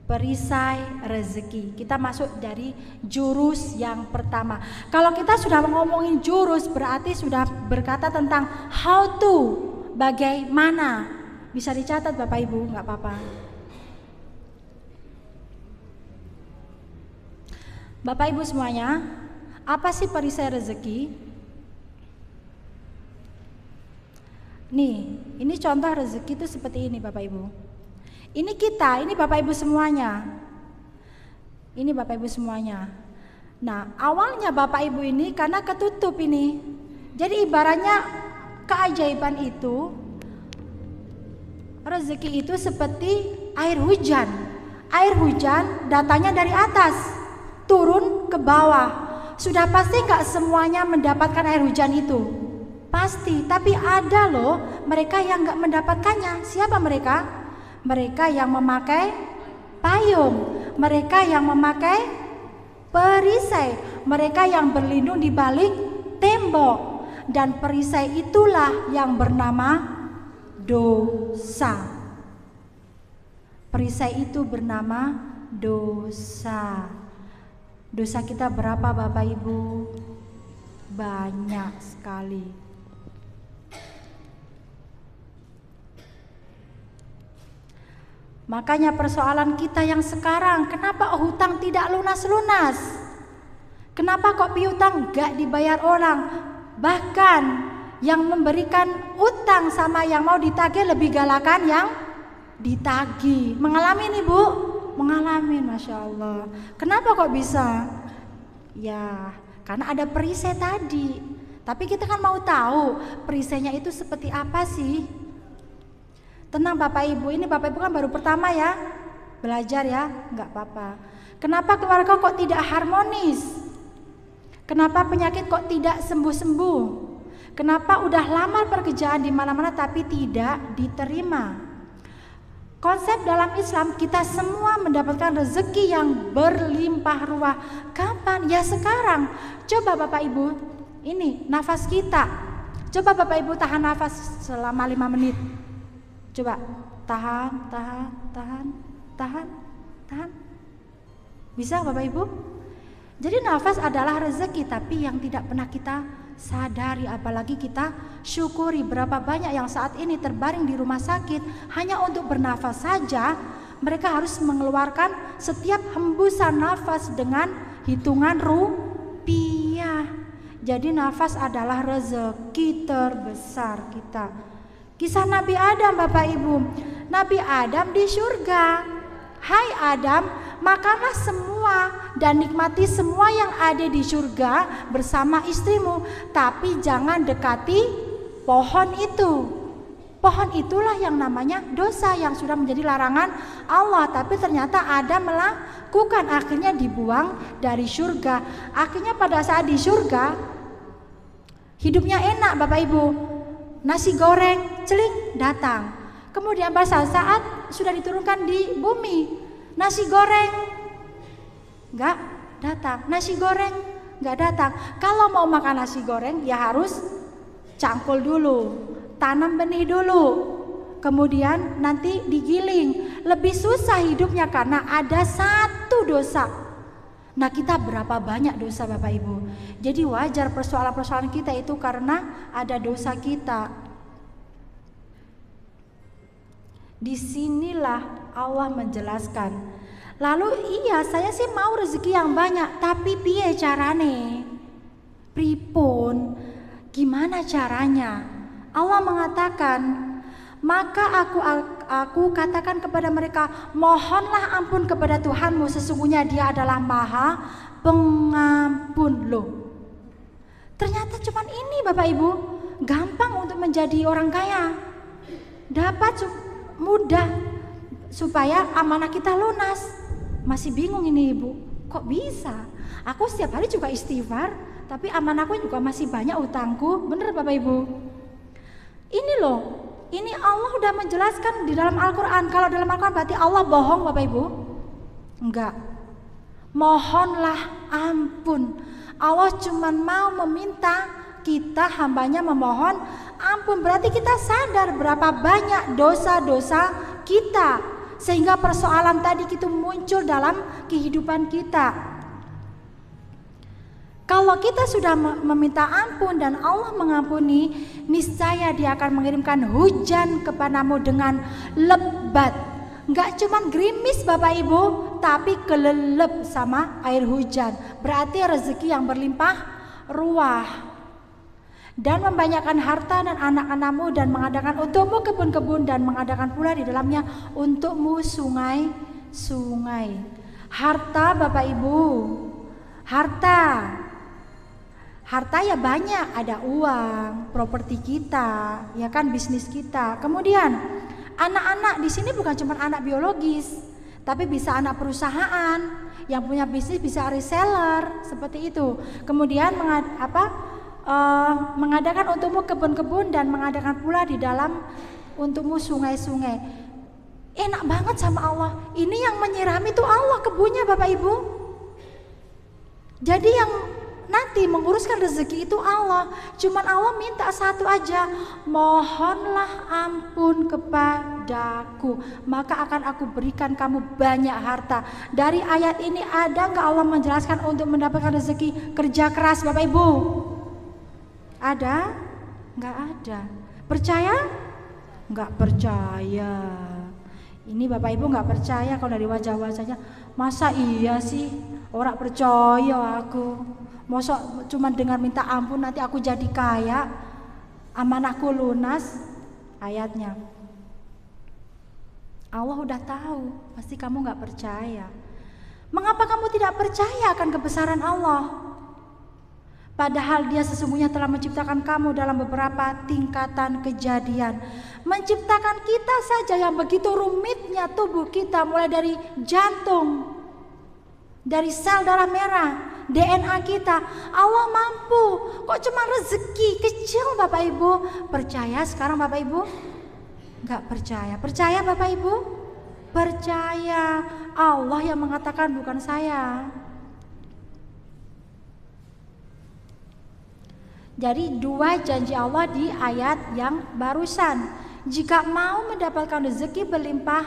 Perisai rezeki. Kita masuk dari jurus yang pertama. Kalau kita sudah ngomongin jurus berarti sudah berkata tentang how to, bagaimana. Bisa dicatat Bapak Ibu, nggak apa-apa. Bapak Ibu semuanya, apa sih perisai rezeki? Nih, ini contoh rezeki itu seperti ini Bapak Ibu. Ini kita, ini Bapak Ibu semuanya. Ini Bapak Ibu semuanya. Nah, awalnya Bapak Ibu ini karena ketutup ini. Jadi ibaratnya keajaiban itu, rezeki itu seperti air hujan. Air hujan datangnya dari atas, turun ke bawah. Sudah pasti nggak semuanya mendapatkan air hujan itu? Pasti, tapi ada loh mereka yang nggak mendapatkannya. Siapa mereka? Mereka yang memakai payung, mereka yang memakai perisai, mereka yang berlindung di balik tembok. Dan perisai itulah yang bernama dosa. Perisai itu bernama dosa. Dosa kita berapa Bapak Ibu? Banyak sekali. Makanya persoalan kita yang sekarang, kenapa hutang tidak lunas-lunas? Kenapa kok piutang gak dibayar orang? Bahkan yang memberikan utang sama yang mau ditagih lebih galakan yang ditagih. Mengalami nih Bu? Mengalami, Masya Allah. Kenapa kok bisa? Ya, karena ada perisai tadi. Tapi kita kan mau tahu perisainya itu seperti apa sih? Tenang Bapak Ibu, ini Bapak Ibu kan baru pertama ya belajar ya, nggak apa-apa. Kenapa keluarga kok tidak harmonis? Kenapa penyakit kok tidak sembuh-sembuh? Kenapa udah lamar pekerjaan di mana-mana tapi tidak diterima? Konsep dalam Islam, kita semua mendapatkan rezeki yang berlimpah ruah. Kapan? Ya sekarang. Coba Bapak Ibu, ini nafas kita. Coba Bapak Ibu tahan nafas selama 5 menit. Coba tahan. Bisa Bapak Ibu? Jadi nafas adalah rezeki, tapi yang tidak pernah kita sadari, apalagi kita syukuri. Berapa banyak yang saat ini terbaring di rumah sakit hanya untuk bernafas saja, mereka harus mengeluarkan setiap hembusan nafas dengan hitungan rupiah. Jadi nafas adalah rezeki terbesar kita. Kisah Nabi Adam Bapak Ibu. Nabi Adam di surga. Hai Adam, makanlah semua dan nikmati semua yang ada di surga bersama istrimu, tapi jangan dekati pohon itu. Pohon itulah yang namanya dosa, yang sudah menjadi larangan Allah. Tapi ternyata Adam melakukan, akhirnya dibuang dari surga. Akhirnya pada saat di surga hidupnya enak Bapak Ibu. Nasi goreng celing datang. Kemudian pada saat sudah diturunkan di bumi, nasi goreng nggak datang. Nasi goreng nggak datang. Kalau mau makan nasi goreng ya harus cangkul dulu, tanam benih dulu, kemudian nanti digiling. Lebih susah hidupnya karena ada satu dosa. Nah, kita berapa banyak dosa Bapak Ibu. Jadi wajar persoalan-persoalan kita itu karena ada dosa kita. Disinilah Allah menjelaskan. Lalu iya, saya sih mau rezeki yang banyak, tapi piye carane? Pripun? Gimana caranya? Allah mengatakan, maka aku katakan kepada mereka, mohonlah ampun kepada Tuhanmu, sesungguhnya Dia adalah Maha Pengampun. Loh, ternyata cuman ini Bapak Ibu, gampang untuk menjadi orang kaya, dapat mudah supaya amanah kita lunas. Masih bingung ini Ibu, kok bisa? Aku setiap hari juga istighfar, tapi amanahku juga masih banyak utangku. Bener Bapak Ibu? Ini loh, ini Allah udah menjelaskan di dalam Al-Quran. Kalau dalam Al-Quran berarti Allah bohong Bapak Ibu? Enggak. Mohonlah ampun. Allah cuma mau meminta kita, hambanya memohon ampun. Berarti kita sadar berapa banyak dosa-dosa kita, sehingga persoalan tadi itu muncul dalam kehidupan kita. Kalau kita sudah meminta ampun dan Allah mengampuni, niscaya Dia akan mengirimkan hujan kepadamu dengan lebat. Enggak cuman gerimis Bapak Ibu, tapi kelelep sama air hujan. Berarti rezeki yang berlimpah ruah. Dan membanyakan harta dan anak-anakmu, dan mengadakan untukmu kebun-kebun, dan mengadakan pula di dalamnya untukmu sungai-sungai. Harta Bapak Ibu, harta ya banyak, ada uang, properti kita, ya kan, bisnis kita. Kemudian anak-anak di sini bukan cuma anak biologis, tapi bisa anak perusahaan yang punya bisnis, bisa reseller seperti itu. Kemudian mengadakan untukmu kebun-kebun, dan mengadakan pula di dalam untukmu sungai-sungai. Enak banget sama Allah. Ini yang menyirami itu Allah, kebunnya Bapak Ibu. Jadi yang nanti menguruskan rezeki itu Allah. Cuman Allah minta satu aja, mohonlah ampun kepadaku, maka akan aku berikan kamu banyak harta. Dari ayat ini ada nggak Allah menjelaskan untuk mendapatkan rezeki kerja keras Bapak Ibu? Ada? Nggak ada. Percaya? Nggak percaya. Ini Bapak Ibu nggak percaya kalau dari wajah-wajahnya. Masa iya sih? Orang percaya aku. Masa cuma dengar minta ampun nanti aku jadi kaya, amanahku lunas? Ayatnya Allah udah tahu, pasti kamu nggak percaya. Mengapa kamu tidak percaya akan kebesaran Allah? Padahal Dia sesungguhnya telah menciptakan kamu dalam beberapa tingkatan kejadian. Menciptakan kita saja yang begitu rumitnya tubuh kita, mulai dari jantung, dari sel darah merah, DNA kita. Allah mampu. Kok cuma rezeki kecil Bapak Ibu? Percaya sekarang Bapak Ibu? Enggak percaya. Percaya Bapak Ibu? Percaya, Allah yang mengatakan, bukan saya. Jadi dua janji Allah di ayat yang barusan. Jika mau mendapatkan rezeki berlimpah,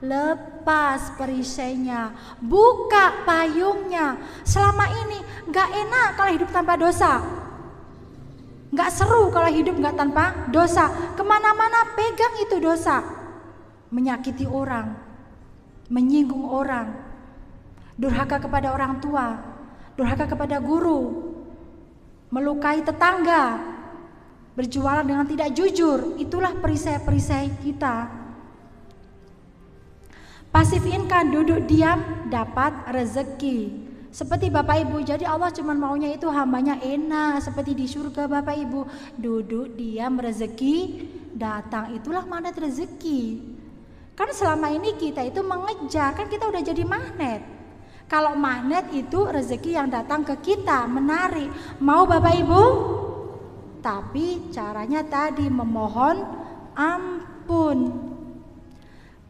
lepas perisainya, buka payungnya. Selama ini gak enak kalau hidup tanpa dosa, gak seru kalau hidup gak tanpa dosa. Kemana-mana pegang itu dosa. Menyakiti orang, menyinggung orang, durhaka kepada orang tua, durhaka kepada guru, melukai tetangga, berjualan dengan tidak jujur. Itulah perisai-perisai kita. Pasif income, duduk diam dapat rezeki. Seperti Bapak Ibu, jadi Allah cuma maunya itu hambanya enak, seperti di surga Bapak Ibu, duduk diam rezeki datang. Itulah magnet rezeki. Kan selama ini kita itu mengejar, kan kita udah jadi magnet. Kalau magnet itu rezeki yang datang ke kita, menarik. Mau Bapak Ibu? Tapi caranya tadi memohon ampun.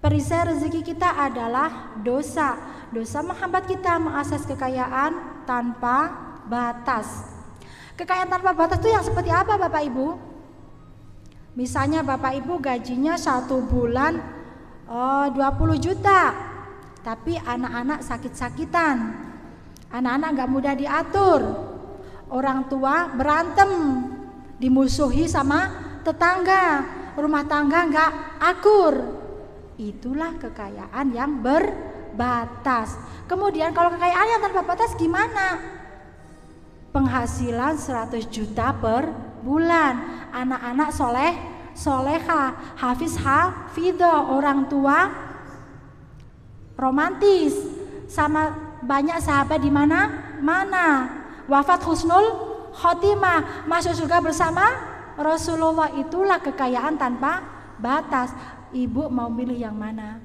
Perisai rezeki kita adalah dosa. Dosa menghambat kita mengakses kekayaan tanpa batas. Kekayaan tanpa batas itu yang seperti apa Bapak Ibu? Misalnya Bapak Ibu gajinya 1 bulan 20 juta, tapi anak-anak sakit-sakitan, anak-anak gak mudah diatur, orang tua berantem, dimusuhi sama tetangga, rumah tangga gak akur. Itulah kekayaan yang berbatas. Kemudian kalau kekayaan yang tanpa batas gimana? Penghasilan 100 juta per bulan, anak-anak soleha, hafiz hafidah, orang tua romantis, sama banyak sahabat di mana-mana, wafat husnul khotimah, masuk surga bersama Rasulullah. Itulah kekayaan tanpa batas. Ibu mau milih yang mana?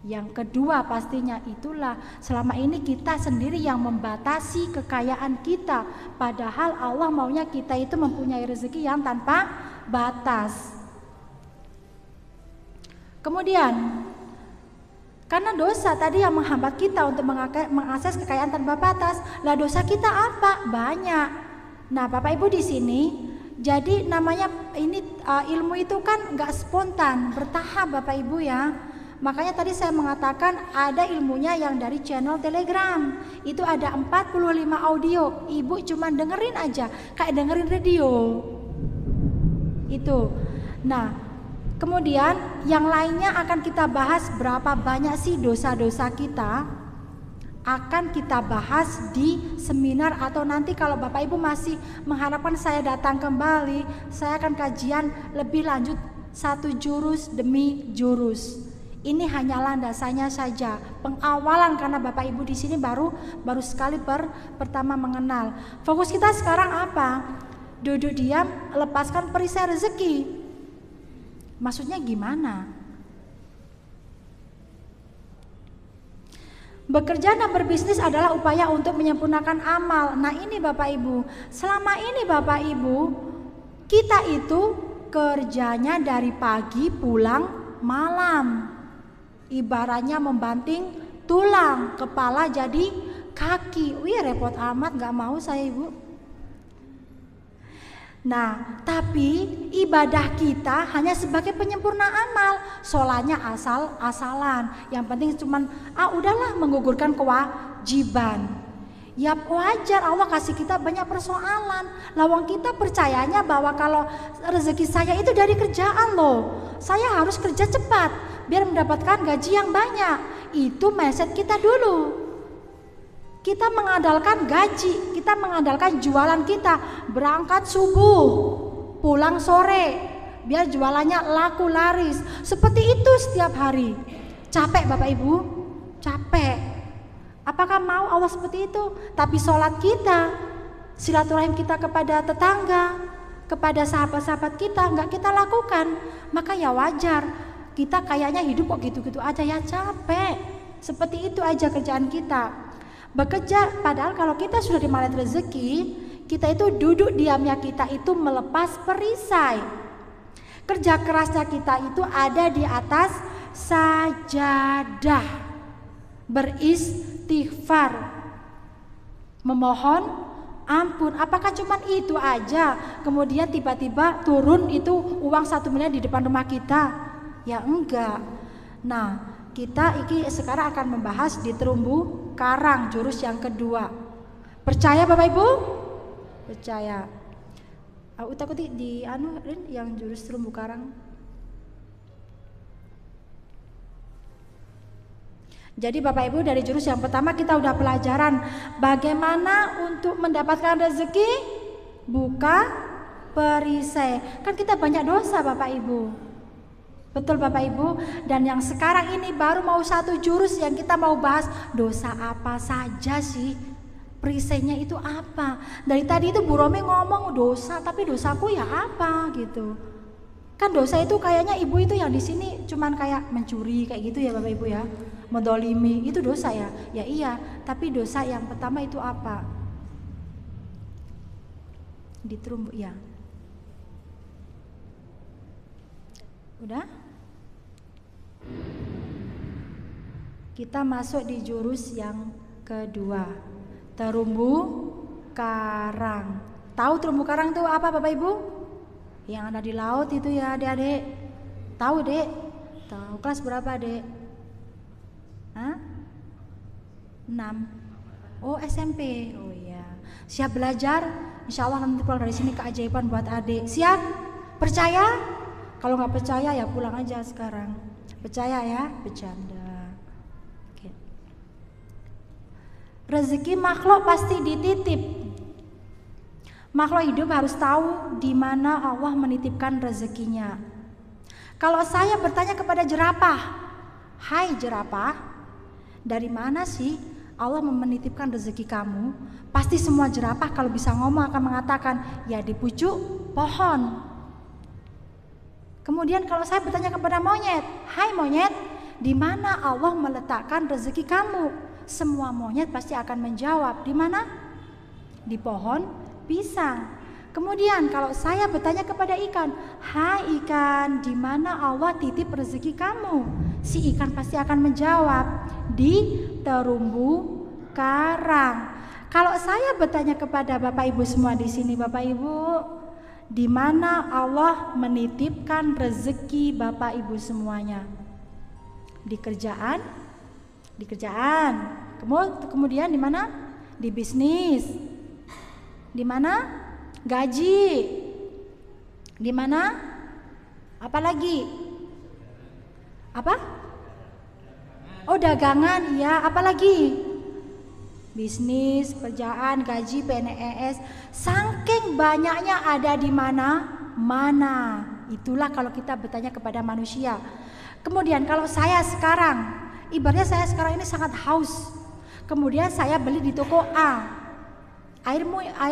Yang kedua pastinya itulah selama ini kita sendiri yang membatasi kekayaan kita, padahal Allah maunya kita itu mempunyai rezeki yang tanpa batas. Kemudian karena dosa tadi yang menghambat kita untuk mengakses kekayaan tanpa batas. Lah dosa kita apa? Banyak. Nah Bapak Ibu di sini, jadi namanya ini ilmu itu kan nggak spontan, bertahap Bapak Ibu ya. Makanya tadi saya mengatakan ada ilmunya yang dari channel Telegram. Itu ada 45 audio. Ibu cuma dengerin aja, kayak dengerin radio. Itu. Nah, kemudian yang lainnya akan kita bahas berapa banyak sih dosa-dosa kita. Akan kita bahas di seminar atau nanti kalau Bapak Ibu masih mengharapkan saya datang kembali, saya akan kajian lebih lanjut satu jurus demi jurus. Ini hanya landasannya saja, pengawalan karena Bapak Ibu di sini baru sekali pertama mengenal. Fokus kita sekarang apa? Duduk diam, lepaskan perisai rezeki. Maksudnya gimana? Bekerja dan berbisnis adalah upaya untuk menyempurnakan amal. Nah ini Bapak Ibu, selama ini Bapak Ibu, kita itu kerjanya dari pagi pulang malam. Ibaratnya membanting tulang, kepala jadi kaki. Wih repot amat, gak mau saya Ibu. Nah tapi ibadah kita hanya sebagai penyempurna amal. Sholatnya asal-asalan, yang penting cuman udahlah menggugurkan kewajiban. Ya wajar Allah kasih kita banyak persoalan. Lawang kita percayanya bahwa kalau rezeki saya itu dari kerjaan loh, saya harus kerja cepat biar mendapatkan gaji yang banyak. Itu mindset kita dulu. Kita mengandalkan gaji, kita mengandalkan jualan kita, berangkat subuh, pulang sore, biar jualannya laku laris. Seperti itu setiap hari. Capek Bapak Ibu? Capek. Apakah mau Allah seperti itu? Tapi sholat kita, silaturahim kita kepada tetangga, kepada sahabat-sahabat kita nggak kita lakukan, maka ya wajar kita kayaknya hidup kok gitu-gitu aja, ya capek. Seperti itu aja kerjaan kita. Bekerja, padahal kalau kita sudah di magnet rezeki, kita itu duduk diamnya kita itu melepas perisai. Kerja kerasnya kita itu ada di atas sajadah, beristighfar, memohon ampun. Apakah cuman itu aja? Kemudian tiba-tiba turun itu uang 1 miliar di depan rumah kita? Ya enggak. Nah, kita sekarang akan membahas di terumbu karang, jurus yang kedua. Percaya Bapak Ibu? Percaya. Utakuti di yang jurus terumbu karang. Jadi Bapak Ibu, dari jurus yang pertama kita udah pelajaran bagaimana untuk mendapatkan rezeki, buka perisai. Kan kita banyak dosa Bapak Ibu. Betul Bapak Ibu. Dan yang sekarang ini baru mau satu jurus yang kita mau bahas, dosa apa saja sih? Perisainya itu apa? Dari tadi itu Bu Romi ngomong dosa, tapi dosaku ya apa gitu. Kan dosa itu kayaknya ibu itu yang di sini cuman kayak mencuri kayak gitu ya Bapak Ibu ya. Mendolimi itu dosa ya? Ya iya, tapi dosa yang pertama itu apa? Di terumbu ya. Udah? Kita masuk di jurus yang kedua. Terumbu karang. Tahu terumbu karang itu apa Bapak Ibu? Yang ada di laut itu ya adik-adik. Tahu Dek? Tahu. Kelas berapa Dek? 6. Oh SMP. Oh iya. Siap belajar? Insya Allah nanti pulang dari sini keajaiban buat adik. Siap? Percaya? Kalau nggak percaya ya pulang aja sekarang. Percaya ya? Bercanda. Rezeki makhluk pasti dititip. Makhluk hidup harus tahu di mana Allah menitipkan rezekinya. Kalau saya bertanya kepada jerapah, "Hai jerapah, dari mana sih Allah menitipkan rezeki kamu?" Pasti semua jerapah kalau bisa ngomong akan mengatakan, "Ya di pucuk pohon." Kemudian kalau saya bertanya kepada monyet, "Hai monyet, di mana Allah meletakkan rezeki kamu?" Semua monyet pasti akan menjawab, di mana? Di pohon pisang. Kemudian kalau saya bertanya kepada ikan, "Hai ikan, di mana Allah titip rezeki kamu?" Si ikan pasti akan menjawab, di terumbu karang. Kalau saya bertanya kepada Bapak Ibu semua di sini, Bapak Ibu, di mana Allah menitipkan rezeki Bapak Ibu semuanya? Di kerjaan? Di kerjaan. Kemudian di mana? Di bisnis. Di mana? Gaji. Di mana? Apa lagi? Apa? Oh, dagangan, ya. Apa lagi? Bisnis, kerjaan, gaji, PNS. Saking banyaknya ada di mana? Mana? Itulah kalau kita bertanya kepada manusia. Kemudian kalau saya sekarang, ibaratnya saya sekarang ini sangat haus. Kemudian saya beli di toko A air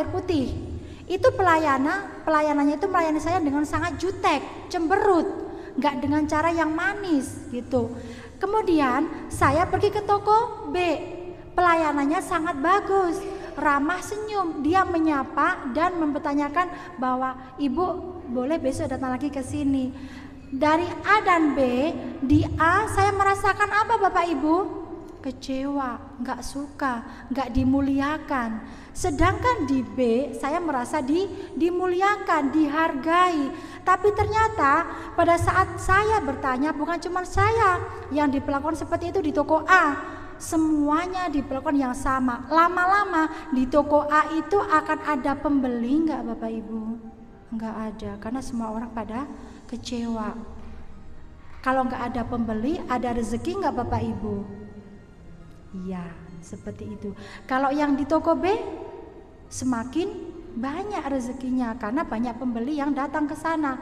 putih. Itu pelayanannya itu melayani saya dengan sangat jutek, cemberut, nggak dengan cara yang manis gitu. Kemudian saya pergi ke toko B, pelayanannya sangat bagus, ramah senyum, dia menyapa dan mempertanyakan bahwa "Ibu boleh besok datang lagi ke sini." Dari A dan B, di A saya merasakan apa Bapak Ibu? Kecewa, nggak suka, nggak dimuliakan. Sedangkan di B saya merasa dimuliakan, dihargai. Tapi ternyata pada saat saya bertanya, bukan cuma saya yang diperlakukan seperti itu di toko A, semuanya diperlakukan yang sama. Lama-lama di toko A itu akan ada pembeli nggak Bapak Ibu? Nggak ada, karena semua orang pada kecewa. Kalau nggak ada pembeli, ada rezeki nggak Bapak Ibu? Iya, seperti itu. Kalau yang di toko B, semakin banyak rezekinya karena banyak pembeli yang datang ke sana.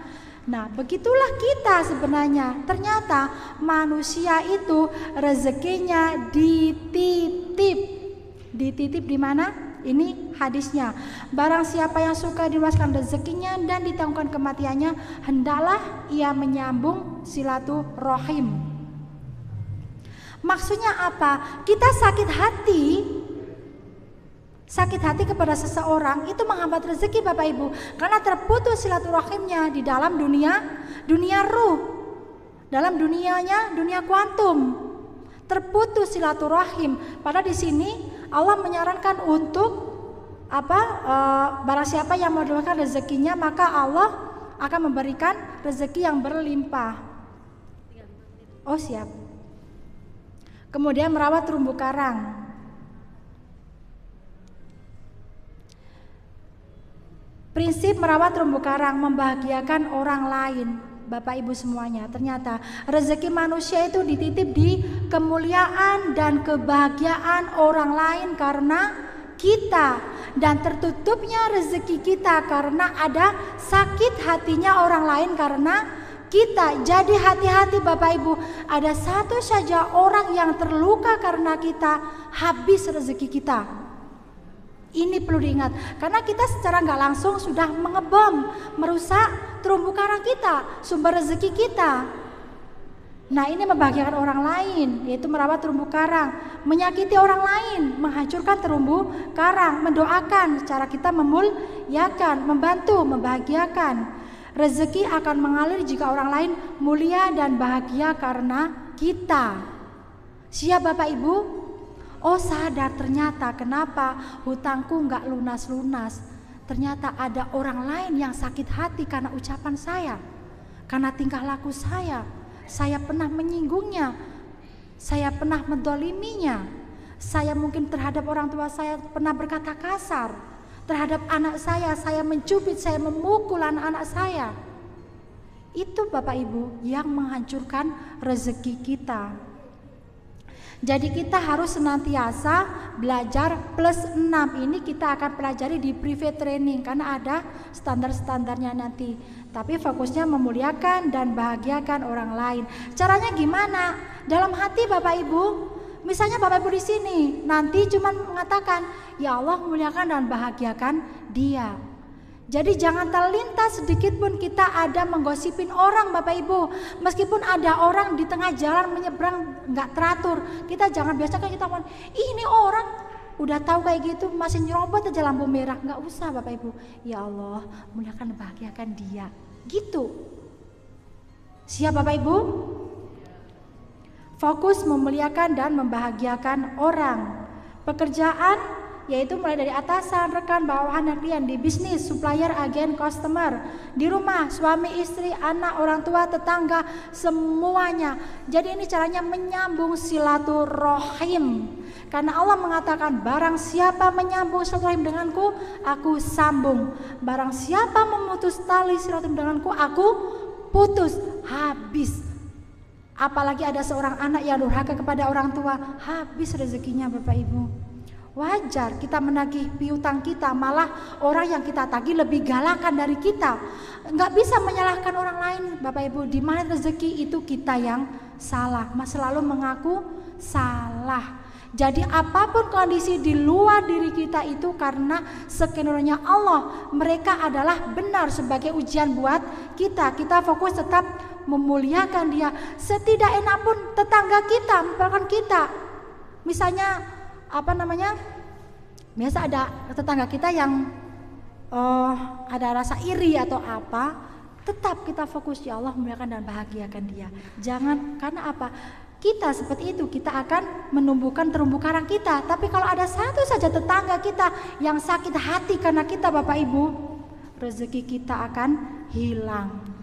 Nah, begitulah kita sebenarnya. Ternyata manusia itu rezekinya dititip. Dititip di mana? Ini hadisnya. Barang siapa yang suka diluaskan rezekinya dan ditangguhkan kematiannya, hendaklah ia menyambung silaturahim. Maksudnya apa? Kita sakit hati kepada seseorang itu menghambat rezeki Bapak Ibu, karena terputus silaturahimnya di dalam dunia ruh. dalam dunianya, dunia kuantum. Terputus silaturahim. Padahal di sini Allah menyarankan untuk barang siapa yang mendoakan rezekinya, maka Allah akan memberikan rezeki yang berlimpah. Oh, siap. Kemudian merawat terumbu karang. Prinsip merawat terumbu karang, membahagiakan orang lain. Bapak Ibu semuanya, ternyata rezeki manusia itu dititip di kemuliaan dan kebahagiaan orang lain karena kita, dan tertutupnya rezeki kita karena ada sakit hatinya orang lain karena kita. Jadi hati-hati Bapak Ibu, ada satu saja orang yang terluka karena kita, habis rezeki kita. Ini perlu diingat, karena kita secara nggak langsung sudah mengebom, merusak terumbu karang kita, sumber rezeki kita. Nah, ini membahagiakan orang lain, yaitu merawat terumbu karang, menyakiti orang lain, menghancurkan terumbu karang, mendoakan, cara kita memuliakan, membantu, membahagiakan. Rezeki akan mengalir jika orang lain mulia dan bahagia karena kita. Siap Bapak Ibu? Oh, sadar ternyata kenapa hutangku nggak lunas-lunas. Ternyata ada orang lain yang sakit hati karena ucapan saya, karena tingkah laku saya. Saya pernah menyinggungnya, saya pernah mendoliminya, saya mungkin terhadap orang tua saya pernah berkata kasar, terhadap anak saya mencubit, saya memukul anak-anak saya. Itu Bapak Ibu yang menghancurkan rezeki kita. Jadi kita harus senantiasa belajar plus 6. Ini kita akan pelajari di private training karena ada standar-standarnya nanti. Tapi fokusnya memuliakan dan bahagiakan orang lain. Caranya gimana? Dalam hati Bapak Ibu. Misalnya Bapak Ibu di sini nanti cuma mengatakan, ya Allah muliakan dan bahagiakan dia. Jadi jangan terlintas sedikit pun kita ada menggosipin orang Bapak Ibu. Meskipun ada orang di tengah jalan menyeberang nggak teratur, kita jangan biasakan kita ngomong, ini orang udah tahu kayak gitu masih nyerobot aja lampu merah. Nggak usah Bapak Ibu. Ya Allah muliakan dan bahagiakan dia. Gitu. Siap Bapak Ibu? Fokus memuliakan dan membahagiakan orang. Pekerjaan yaitu mulai dari atasan, rekan, bawahan, dan klien, di bisnis, supplier, agen, customer, di rumah, suami, istri, anak, orang tua, tetangga, semuanya. Jadi ini caranya menyambung silaturahim. Karena Allah mengatakan, barang siapa menyambung silaturahim denganku, aku sambung. Barang siapa memutus tali silaturahim denganku, aku putus. Habis. Apalagi ada seorang anak yang durhaka kepada orang tua, habis rezekinya Bapak Ibu. Wajar kita menagih piutang kita, malah orang yang kita tagih lebih galakan dari kita. Nggak bisa menyalahkan orang lain Bapak Ibu. Di mana rezeki itu kita yang salah, selalu mengaku salah. Jadi apapun kondisi di luar diri kita itu karena skenario Allah, mereka adalah benar sebagai ujian buat kita. Kita fokus tetap memuliakan dia. Setidak enak pun tetangga kita melakukan kita. Misalnya biasa ada tetangga kita yang ada rasa iri atau apa, tetap kita fokus, ya Allah muliakan dan bahagiakan dia. Jangan, karena apa? Kita seperti itu, kita akan menumbuhkan terumbu karang kita. Tapi kalau ada satu saja tetangga kita yang sakit hati karena kita Bapak Ibu, rezeki kita akan hilang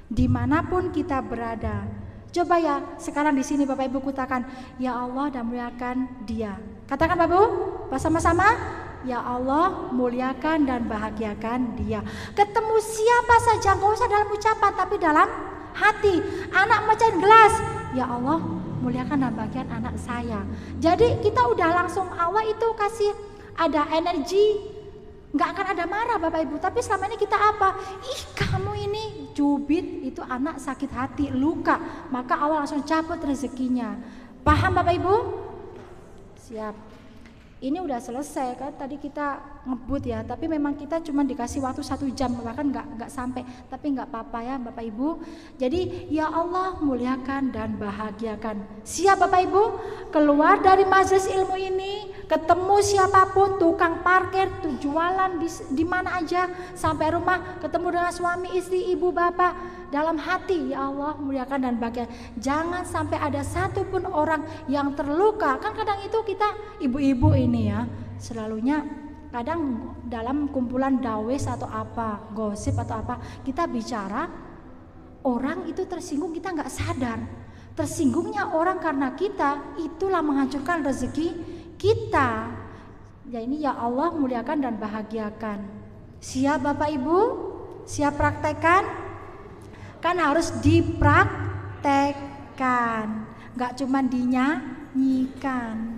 dimanapun kita berada. Coba ya sekarang di sini Bapak Ibu katakan, ya Allah dan muliakan dia. Katakan Bapak Ibu, bersama-sama, ya Allah muliakan dan bahagiakan dia. Ketemu siapa saja, nggak usah dalam ucapan tapi dalam hati. Anak mecahin gelas, ya Allah muliakan dan bahagiakan anak saya. Jadi kita udah langsung, Allah itu kasih ada energi. Nggak akan ada marah Bapak Ibu, tapi selama ini kita apa? Ih kamu ini cubit, itu anak sakit hati, luka, maka Allah langsung cabut rezekinya. Paham Bapak Ibu? Siap. Ini udah selesai kan, tadi kita ngebut ya, tapi memang kita cuma dikasih waktu 1 jam, bahkan nggak sampai, tapi nggak apa-apa ya Bapak Ibu. Jadi ya Allah muliakan dan bahagiakan. Siap Bapak Ibu? Keluar dari majelis ilmu ini, ketemu siapapun, tukang parkir, jualan di mana aja, sampai rumah ketemu dengan suami, istri, ibu, bapak, dalam hati, ya Allah muliakan dan bahagia. Jangan sampai ada satupun orang yang terluka. Kan kadang itu kita ibu-ibu ini ya, selalunya kadang dalam kumpulan dawes atau apa, gosip atau apa, kita bicara, orang itu tersinggung, kita nggak sadar. Tersinggungnya orang karena kita, itulah menghancurkan rezeki kita. Ya ini ya Allah muliakan dan bahagiakan. Siap Bapak Ibu? Siap praktekkan? Kan harus dipraktekkan, nggak cuma dinyanyikan.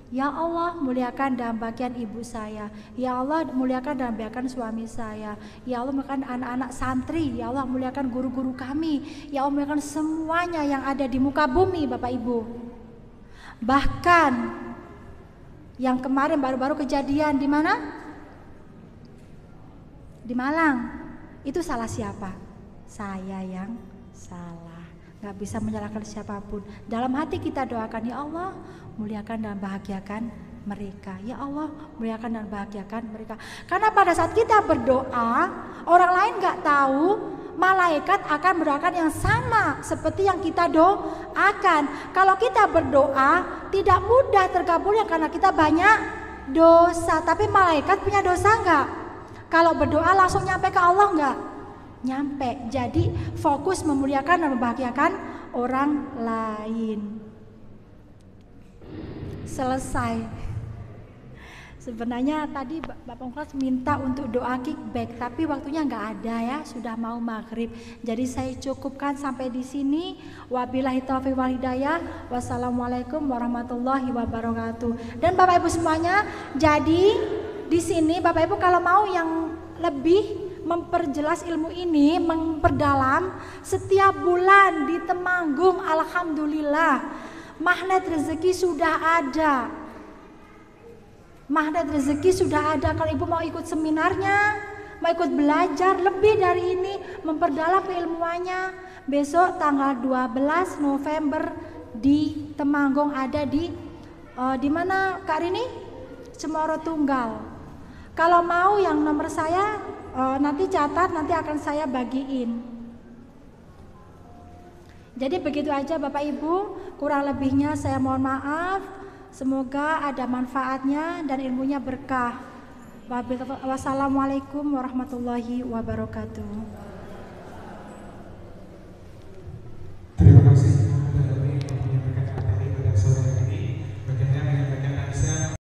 Ya Allah muliakan dan bahagiakan ibu saya. Ya Allah muliakan dan bahagiakan suami saya. Ya Allah muliakan anak-anak santri. Ya Allah muliakan guru-guru kami. Ya Allah muliakan semuanya yang ada di muka bumi Bapak Ibu. Bahkan yang kemarin baru-baru kejadian di mana? Di Malang. Itu salah siapa? Saya yang salah. Gak bisa menyalahkan siapapun. Dalam hati kita doakan, ya Allah muliakan dan bahagiakan mereka. Ya Allah muliakan dan bahagiakan mereka. Karena pada saat kita berdoa, orang lain gak tahu, malaikat akan mendoakan yang sama seperti yang kita doakan. Kalau kita berdoa tidak mudah terkabulnya karena kita banyak dosa. Tapi malaikat punya dosa gak? Kalau berdoa langsung nyampe ke Allah gak? Nyampe. Jadi fokus memuliakan dan membahagiakan orang lain. Selesai. Sebenarnya tadi Bapak Kelas minta untuk doa kickback, tapi waktunya nggak ada ya, sudah mau maghrib. Jadi saya cukupkan sampai di sini. Wabillahi taufiq wal hidayah. Wassalamualaikum warahmatullahi wabarakatuh. Dan Bapak Ibu semuanya, jadi di sini Bapak Ibu kalau mau yang lebih memperjelas ilmu ini, memperdalam, setiap bulan di Temanggung, alhamdulillah magnet rezeki sudah ada. Magnet rezeki sudah ada. Kalau ibu mau ikut seminarnya, mau ikut belajar lebih dari ini, memperdalam keilmuannya, besok tanggal 12 November di Temanggung ada di mana Kak Rini? Cemoro Tunggal. Kalau mau yang nomor saya nanti catat, nanti akan saya bagiin. Jadi begitu aja Bapak Ibu, kurang lebihnya saya mohon maaf. Semoga ada manfaatnya dan ilmunya berkah. Wassalamualaikum warahmatullahi wabarakatuh.